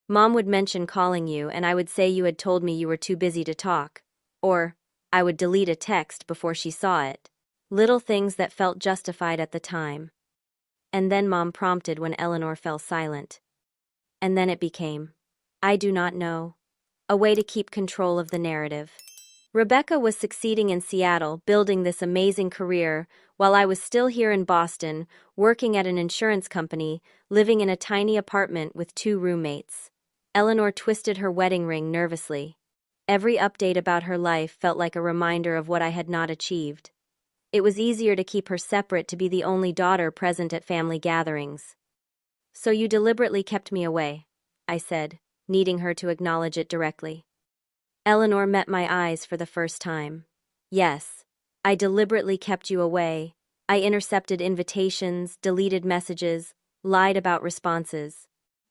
Mom would mention calling you and I would say you had told me you were too busy to talk. Or, I would delete a text before she saw it. Little things that felt justified at the time. And then Mom prompted when Eleanor fell silent. And then it became, I do not know, a way to keep control of the narrative. Rebecca was succeeding in Seattle, building this amazing career, while I was still here in Boston, working at an insurance company, living in a tiny apartment with 2 roommates. Eleanor twisted her wedding ring nervously. Every update about her life felt like a reminder of what I had not achieved. It was easier to keep her separate, to be the only daughter present at family gatherings. So you deliberately kept me away, I said, needing her to acknowledge it directly. Eleanor met my eyes for the first time. Yes, I deliberately kept you away. I intercepted invitations, deleted messages, lied about responses.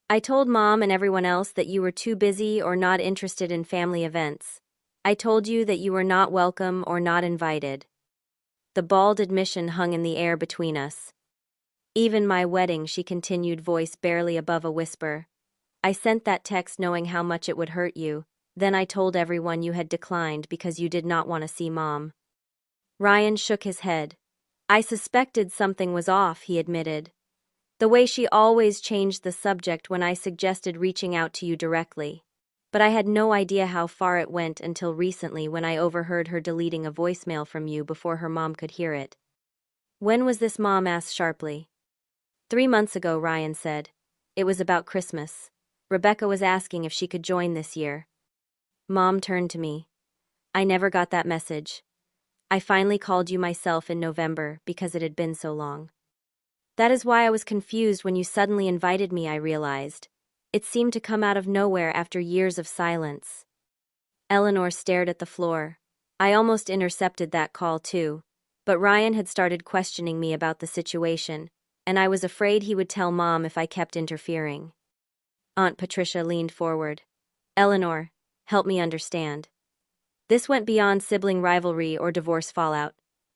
I told Mom and everyone else that you were too busy or not interested in family events. I told you that you were not welcome or not invited. The bald admission hung in the air between us. Even my wedding, she continued, voice barely above a whisper. I sent that text knowing how much it would hurt you. Then I told everyone you had declined because you did not want to see Mom. Ryan shook his head. I suspected something was off, he admitted. The way she always changed the subject when I suggested reaching out to you directly. But I had no idea how far it went until recently when I overheard her deleting a voicemail from you before her mom could hear it. When was this? Mom asked sharply. 3 months ago, Ryan said. It was about Christmas. Rebecca was asking if she could join this year. Mom turned to me. I never got that message. I finally called you myself in November because it had been so long. That is why I was confused when you suddenly invited me, I realized. It seemed to come out of nowhere after years of silence. Eleanor stared at the floor. I almost intercepted that call too, but Ryan had started questioning me about the situation, and I was afraid he would tell Mom if I kept interfering. Aunt Patricia leaned forward. Eleanor, help me understand. This went beyond sibling rivalry or divorce fallout.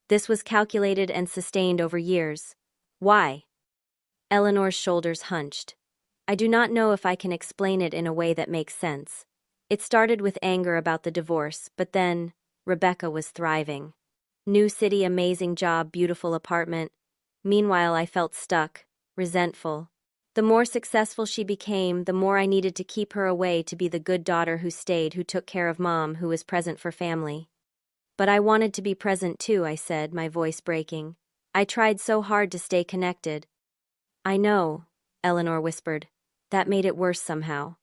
This was calculated and sustained over years. Why? Eleanor's shoulders hunched. I do not know if I can explain it in a way that makes sense. It started with anger about the divorce, but then, Rebecca was thriving. New city, amazing job, beautiful apartment. Meanwhile, I felt stuck, resentful. The more successful she became, the more I needed to keep her away to be the good daughter who stayed, who took care of Mom, who was present for family. But I wanted to be present too, I said, my voice breaking. I tried so hard to stay connected. I know, Eleanor whispered. That made it worse somehow.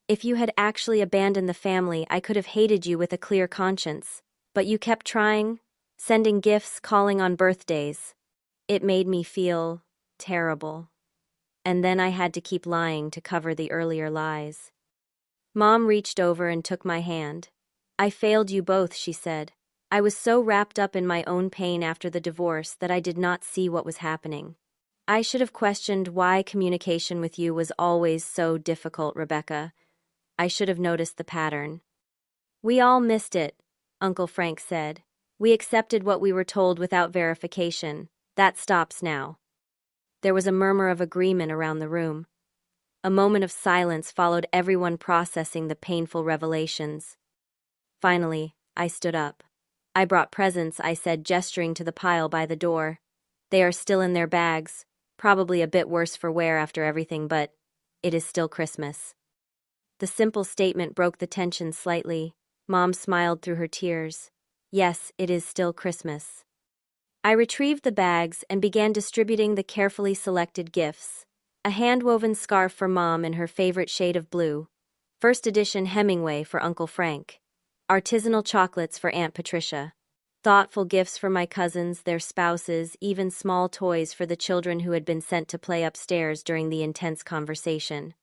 If you had actually abandoned the family, I could have hated you with a clear conscience. But you kept trying, sending gifts, calling on birthdays. It made me feel terrible. And then I had to keep lying to cover the earlier lies. Mom reached over and took my hand. I failed you both, she said. I was so wrapped up in my own pain after the divorce that I did not see what was happening. I should have questioned why communication with you was always so difficult, Rebecca. I should have noticed the pattern. We all missed it, Uncle Frank said. We accepted what we were told without verification. That stops now. There was a murmur of agreement around the room. A moment of silence followed, everyone processing the painful revelations. Finally, I stood up. I brought presents, I said, gesturing to the pile by the door. They are still in their bags, probably a bit worse for wear after everything, but it is still Christmas. The simple statement broke the tension slightly. Mom smiled through her tears. Yes, it is still Christmas. I retrieved the bags and began distributing the carefully selected gifts. A hand-woven scarf for Mom in her favorite shade of blue. First edition Hemingway for Uncle Frank. Artisanal chocolates for Aunt Patricia. Thoughtful gifts for my cousins, their spouses, even small toys for the children who had been sent to play upstairs during the intense conversation.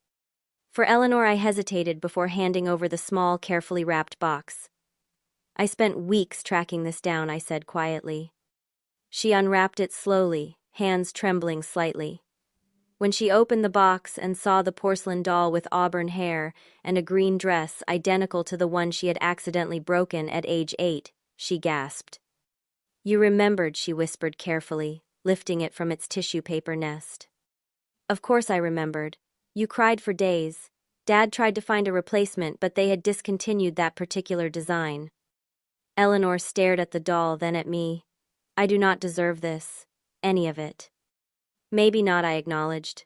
For Eleanor, I hesitated before handing over the small, carefully wrapped box. I spent weeks tracking this down, I said quietly. She unwrapped it slowly, hands trembling slightly. When she opened the box and saw the porcelain doll with auburn hair and a green dress identical to the one she had accidentally broken at age 8, she gasped. You remembered, she whispered carefully, lifting it from its tissue paper nest. Of course I remembered. You cried for days. Dad tried to find a replacement, but they had discontinued that particular design. Eleanor stared at the doll, then at me. I do not deserve this. Any of it. Maybe not, I acknowledged.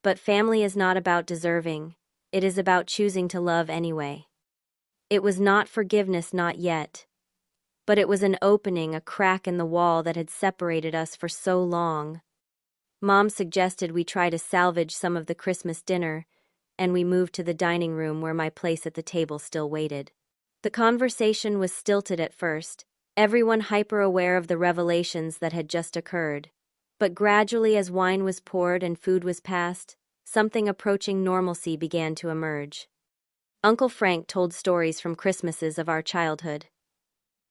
But family is not about deserving. It is about choosing to love anyway. It was not forgiveness, not yet. But it was an opening, a crack in the wall that had separated us for so long. Mom suggested we try to salvage some of the Christmas dinner, and we moved to the dining room where my place at the table still waited. The conversation was stilted at first, everyone hyper-aware of the revelations that had just occurred. But gradually, as wine was poured and food was passed, something approaching normalcy began to emerge. Uncle Frank told stories from Christmases of our childhood.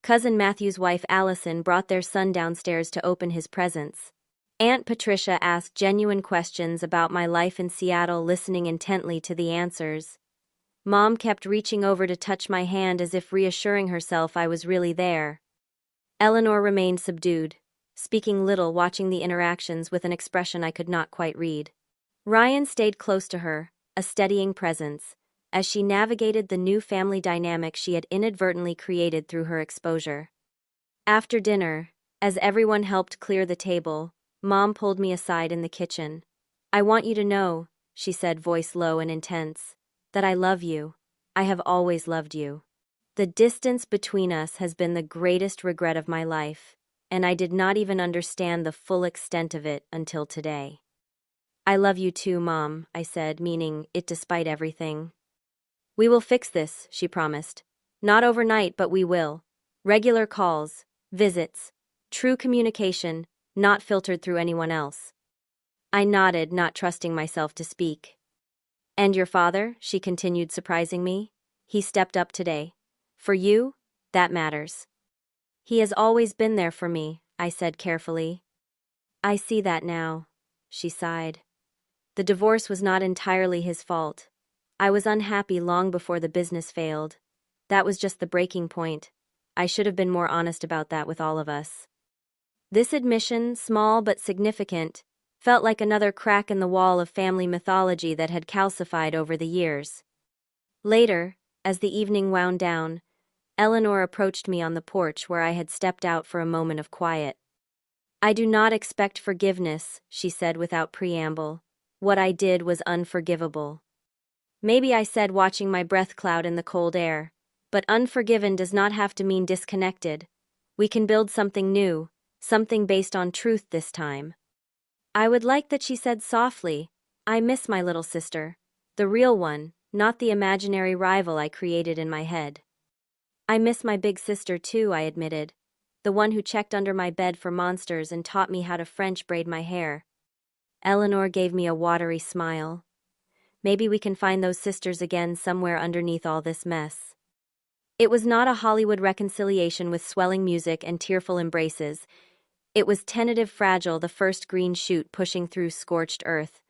Cousin Matthew's wife Allison brought their son downstairs to open his presents. Aunt Patricia asked genuine questions about my life in Seattle, listening intently to the answers. Mom kept reaching over to touch my hand as if reassuring herself I was really there. Eleanor remained subdued, speaking little, watching the interactions with an expression I could not quite read. Ryan stayed close to her, a steadying presence, as she navigated the new family dynamic she had inadvertently created through her exposure. After dinner, as everyone helped clear the table, Mom pulled me aside in the kitchen. "I want you to know," she said, voice low and intense, "that I love you. I have always loved you. The distance between us has been the greatest regret of my life, and I did not even understand the full extent of it until today." "I love you too, Mom," I said, meaning it despite everything. "We will fix this," she promised. "Not overnight, but we will. Regular calls, visits, true communication, not filtered through anyone else." I nodded, not trusting myself to speak. "And your father?" she continued, surprising me. "He stepped up today. For you, that matters." "He has always been there for me," I said carefully. "I see that now," she sighed. "The divorce was not entirely his fault. I was unhappy long before the business failed. That was just the breaking point. I should have been more honest about that with all of us." This admission, small but significant, felt like another crack in the wall of family mythology that had calcified over the years. Later, as the evening wound down, Eleanor approached me on the porch where I had stepped out for a moment of quiet. "I do not expect forgiveness," she said without preamble. "What I did was unforgivable." Maybe, I said, watching my breath cloud in the cold air. But unforgiven does not have to mean disconnected. We can build something new, something based on truth this time. "I would like that," she said softly. "I miss my little sister. The real one, not the imaginary rival I created in my head." "I miss my big sister too," I admitted. "The one who checked under my bed for monsters and taught me how to French braid my hair." Eleanor gave me a watery smile. "Maybe we can find those sisters again somewhere underneath all this mess." It was not a Hollywood reconciliation with swelling music and tearful embraces. It was tentative, fragile, the first green shoot pushing through scorched earth.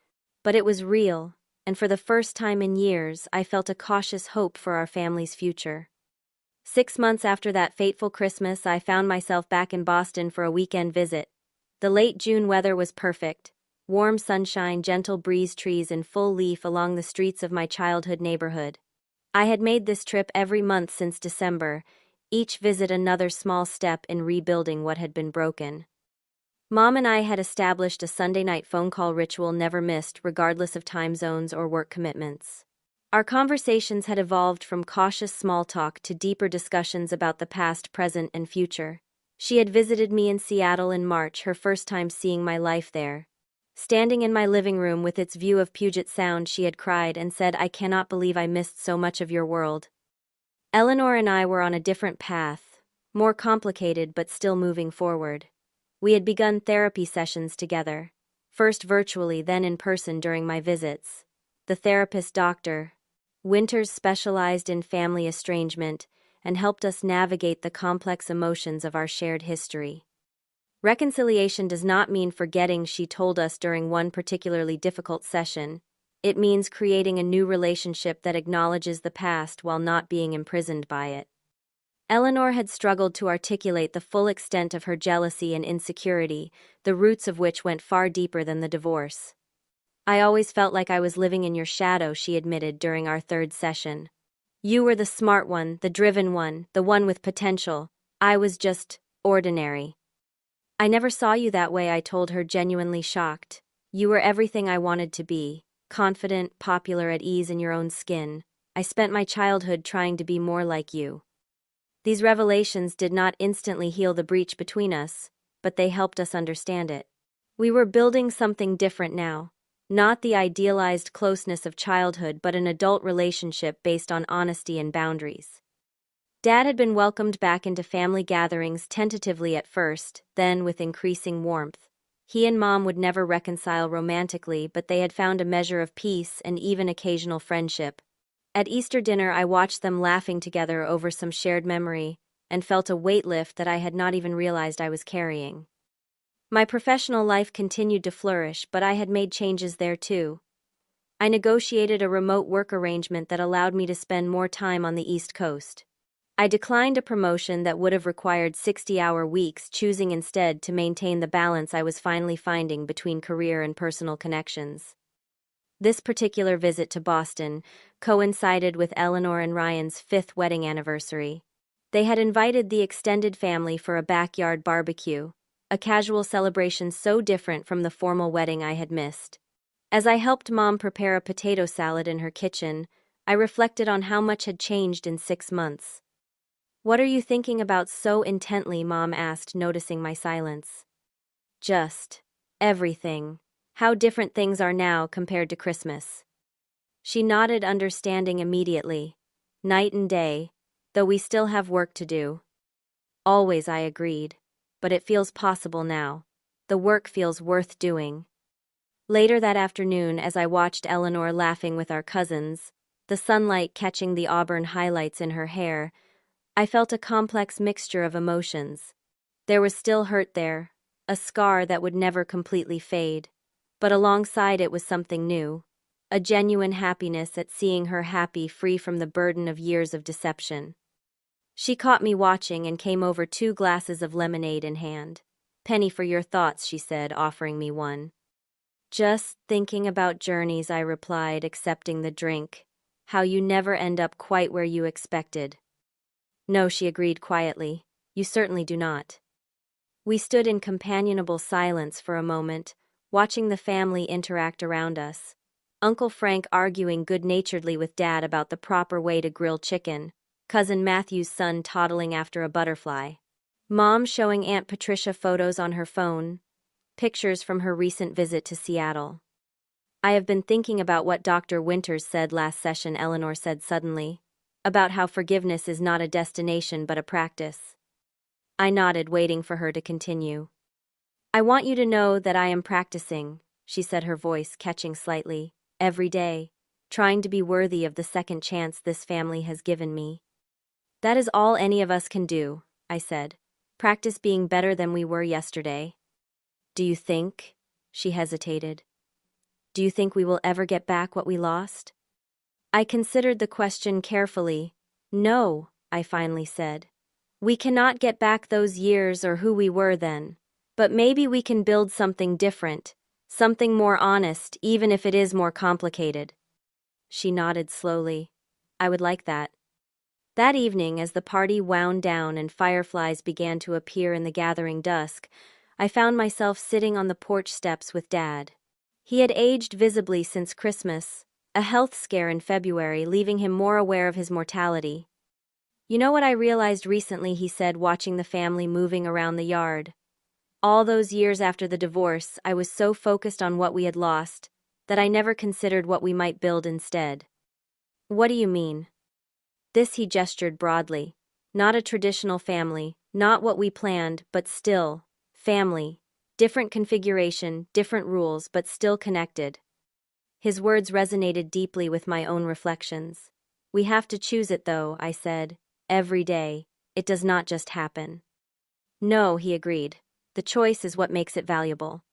But it was real, and for the first time in years, I felt a cautious hope for our family's future. 6 months after that fateful Christmas, I found myself back in Boston for a weekend visit. The late June weather was perfect. Warm sunshine, gentle breeze, trees in full leaf along the streets of my childhood neighborhood. I had made this trip every month since December, each visit another small step in rebuilding what had been broken. Mom and I had established a Sunday night phone call ritual never missed, regardless of time zones or work commitments. Our conversations had evolved from cautious small talk to deeper discussions about the past, present, and future. She had visited me in Seattle in March, her first time seeing my life there. Standing in my living room with its view of Puget Sound, she had cried and said, "I cannot believe I missed so much of your world." Eleanor and I were on a different path, more complicated but still moving forward. We had begun therapy sessions together, first virtually, then in person during my visits. The therapist, Dr. Winters, specialized in family estrangement and helped us navigate the complex emotions of our shared history. Reconciliation does not mean forgetting, she told us during one particularly difficult session. It means creating a new relationship that acknowledges the past while not being imprisoned by it. Eleanor had struggled to articulate the full extent of her jealousy and insecurity, the roots of which went far deeper than the divorce. "I always felt like I was living in your shadow," she admitted during our third session. "You were the smart one, the driven one, the one with potential. I was just ordinary." "I never saw you that way," I told her, genuinely shocked. "You were everything I wanted to be, confident, popular, at ease in your own skin. I spent my childhood trying to be more like you." These revelations did not instantly heal the breach between us, but they helped us understand it. We were building something different now, not the idealized closeness of childhood, but an adult relationship based on honesty and boundaries. Dad had been welcomed back into family gatherings tentatively at first, then with increasing warmth. He and Mom would never reconcile romantically, but they had found a measure of peace and even occasional friendship. At Easter dinner, I watched them laughing together over some shared memory and felt a weight lift that I had not even realized I was carrying. My professional life continued to flourish, but I had made changes there too. I negotiated a remote work arrangement that allowed me to spend more time on the East Coast. I declined a promotion that would have required 60-hour weeks, choosing instead to maintain the balance I was finally finding between career and personal connections. This particular visit to Boston coincided with Eleanor and Ryan's 5th wedding anniversary. They had invited the extended family for a backyard barbecue, a casual celebration so different from the formal wedding I had missed. As I helped Mom prepare a potato salad in her kitchen, I reflected on how much had changed in 6 months. "What are you thinking about so intently?" Mom asked, noticing my silence. "Just everything. How different things are now compared to Christmas." She nodded, understanding immediately. "Night and day, though we still have work to do." "Always," I agreed. "But it feels possible now. The work feels worth doing." Later that afternoon, as I watched Eleanor laughing with our cousins, the sunlight catching the auburn highlights in her hair, I felt a complex mixture of emotions. There was still hurt there, a scar that would never completely fade. But alongside it was something new, a genuine happiness at seeing her happy, free from the burden of years of deception. She caught me watching and came over, 2 glasses of lemonade in hand. "Penny for your thoughts," she said, offering me one. "Just thinking about journeys," I replied, accepting the drink. "How you never end up quite where you expected." "No," she agreed quietly. "You certainly do not." We stood in companionable silence for a moment, watching the family interact around us. Uncle Frank arguing good-naturedly with Dad about the proper way to grill chicken, Cousin Matthew's son toddling after a butterfly, Mom showing Aunt Patricia photos on her phone, pictures from her recent visit to Seattle. "I have been thinking about what Dr. Winters said last session," Eleanor said suddenly, "about how forgiveness is not a destination but a practice." I nodded, waiting for her to continue. "I want you to know that I am practicing," she said, her voice catching slightly, "every day, trying to be worthy of the second chance this family has given me." "That is all any of us can do," I said. "Practice being better than we were yesterday." "Do you think?" She hesitated. "Do you think we will ever get back what we lost?" I considered the question carefully. "No," I finally said. "We cannot get back those years or who we were then. But maybe we can build something different, something more honest, even if it is more complicated." She nodded slowly. "I would like that." That evening, as the party wound down and fireflies began to appear in the gathering dusk, I found myself sitting on the porch steps with Dad. He had aged visibly since Christmas, a health scare in February leaving him more aware of his mortality. "You know what I realized recently," he said, watching the family moving around the yard. "All those years after the divorce, I was so focused on what we had lost that I never considered what we might build instead." "What do you mean?" This, he gestured broadly. "Not a traditional family, not what we planned, but still, family. Different configuration, different rules, but still connected." His words resonated deeply with my own reflections. "We have to choose it though," I said. "Every day. It does not just happen." "No," he agreed. "The choice is what makes it valuable."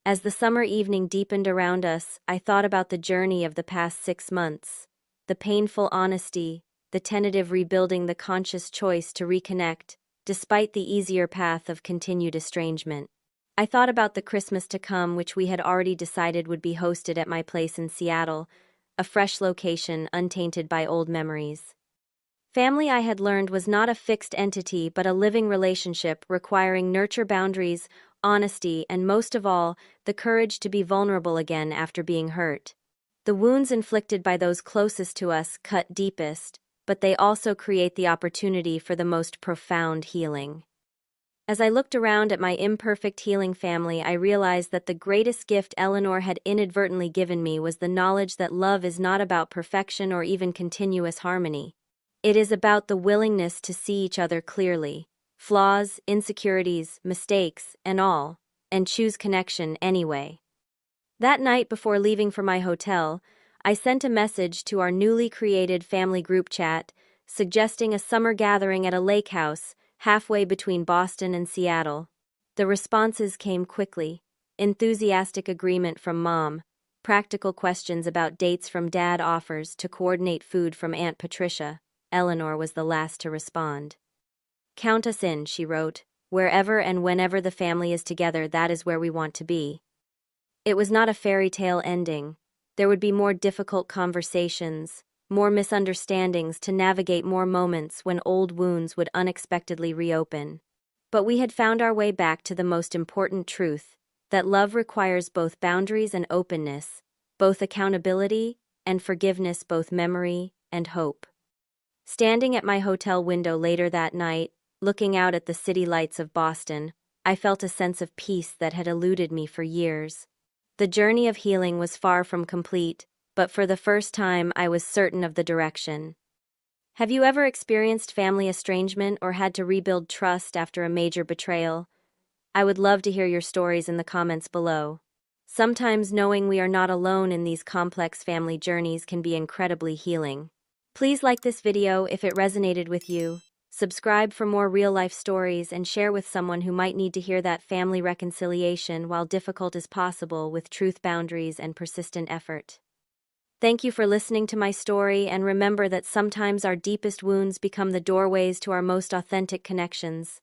As the summer evening deepened around us, I thought about the journey of the past 6 months. The painful honesty, the tentative rebuilding, the conscious choice to reconnect, despite the easier path of continued estrangement. I thought about the Christmas to come, which we had already decided would be hosted at my place in Seattle, a fresh location untainted by old memories. Family, I had learned, was not a fixed entity but a living relationship requiring nurture, boundaries, honesty, and most of all, the courage to be vulnerable again after being hurt. The wounds inflicted by those closest to us cut deepest, but they also create the opportunity for the most profound healing. As I looked around at my imperfect healing family, I realized that the greatest gift Eleanor had inadvertently given me was the knowledge that love is not about perfection or even continuous harmony. It is about the willingness to see each other clearly, flaws, insecurities, mistakes, and all, and choose connection anyway. That night before leaving for my hotel, I sent a message to our newly created family group chat, suggesting a summer gathering at a lake house halfway between Boston and Seattle. The responses came quickly: enthusiastic agreement from Mom, practical questions about dates from Dad, offers to coordinate food from Aunt Patricia. Eleanor was the last to respond. "Count us in," she wrote. "Wherever and whenever the family is together, that is where we want to be." It was not a fairy tale ending. There would be more difficult conversations, more misunderstandings to navigate, more moments when old wounds would unexpectedly reopen. But we had found our way back to the most important truth: that love requires both boundaries and openness, both accountability and forgiveness, both memory and hope. Standing at my hotel window later that night, looking out at the city lights of Boston, I felt a sense of peace that had eluded me for years. The journey of healing was far from complete, but for the first time I was certain of the direction. Have you ever experienced family estrangement or had to rebuild trust after a major betrayal? I would love to hear your stories in the comments below. Sometimes knowing we are not alone in these complex family journeys can be incredibly healing. Please like this video if it resonated with you, subscribe for more real-life stories, and share with someone who might need to hear that family reconciliation, while difficult, is possible with truth, boundaries, and persistent effort. Thank you for listening to my story, and remember that sometimes our deepest wounds become the doorways to our most authentic connections.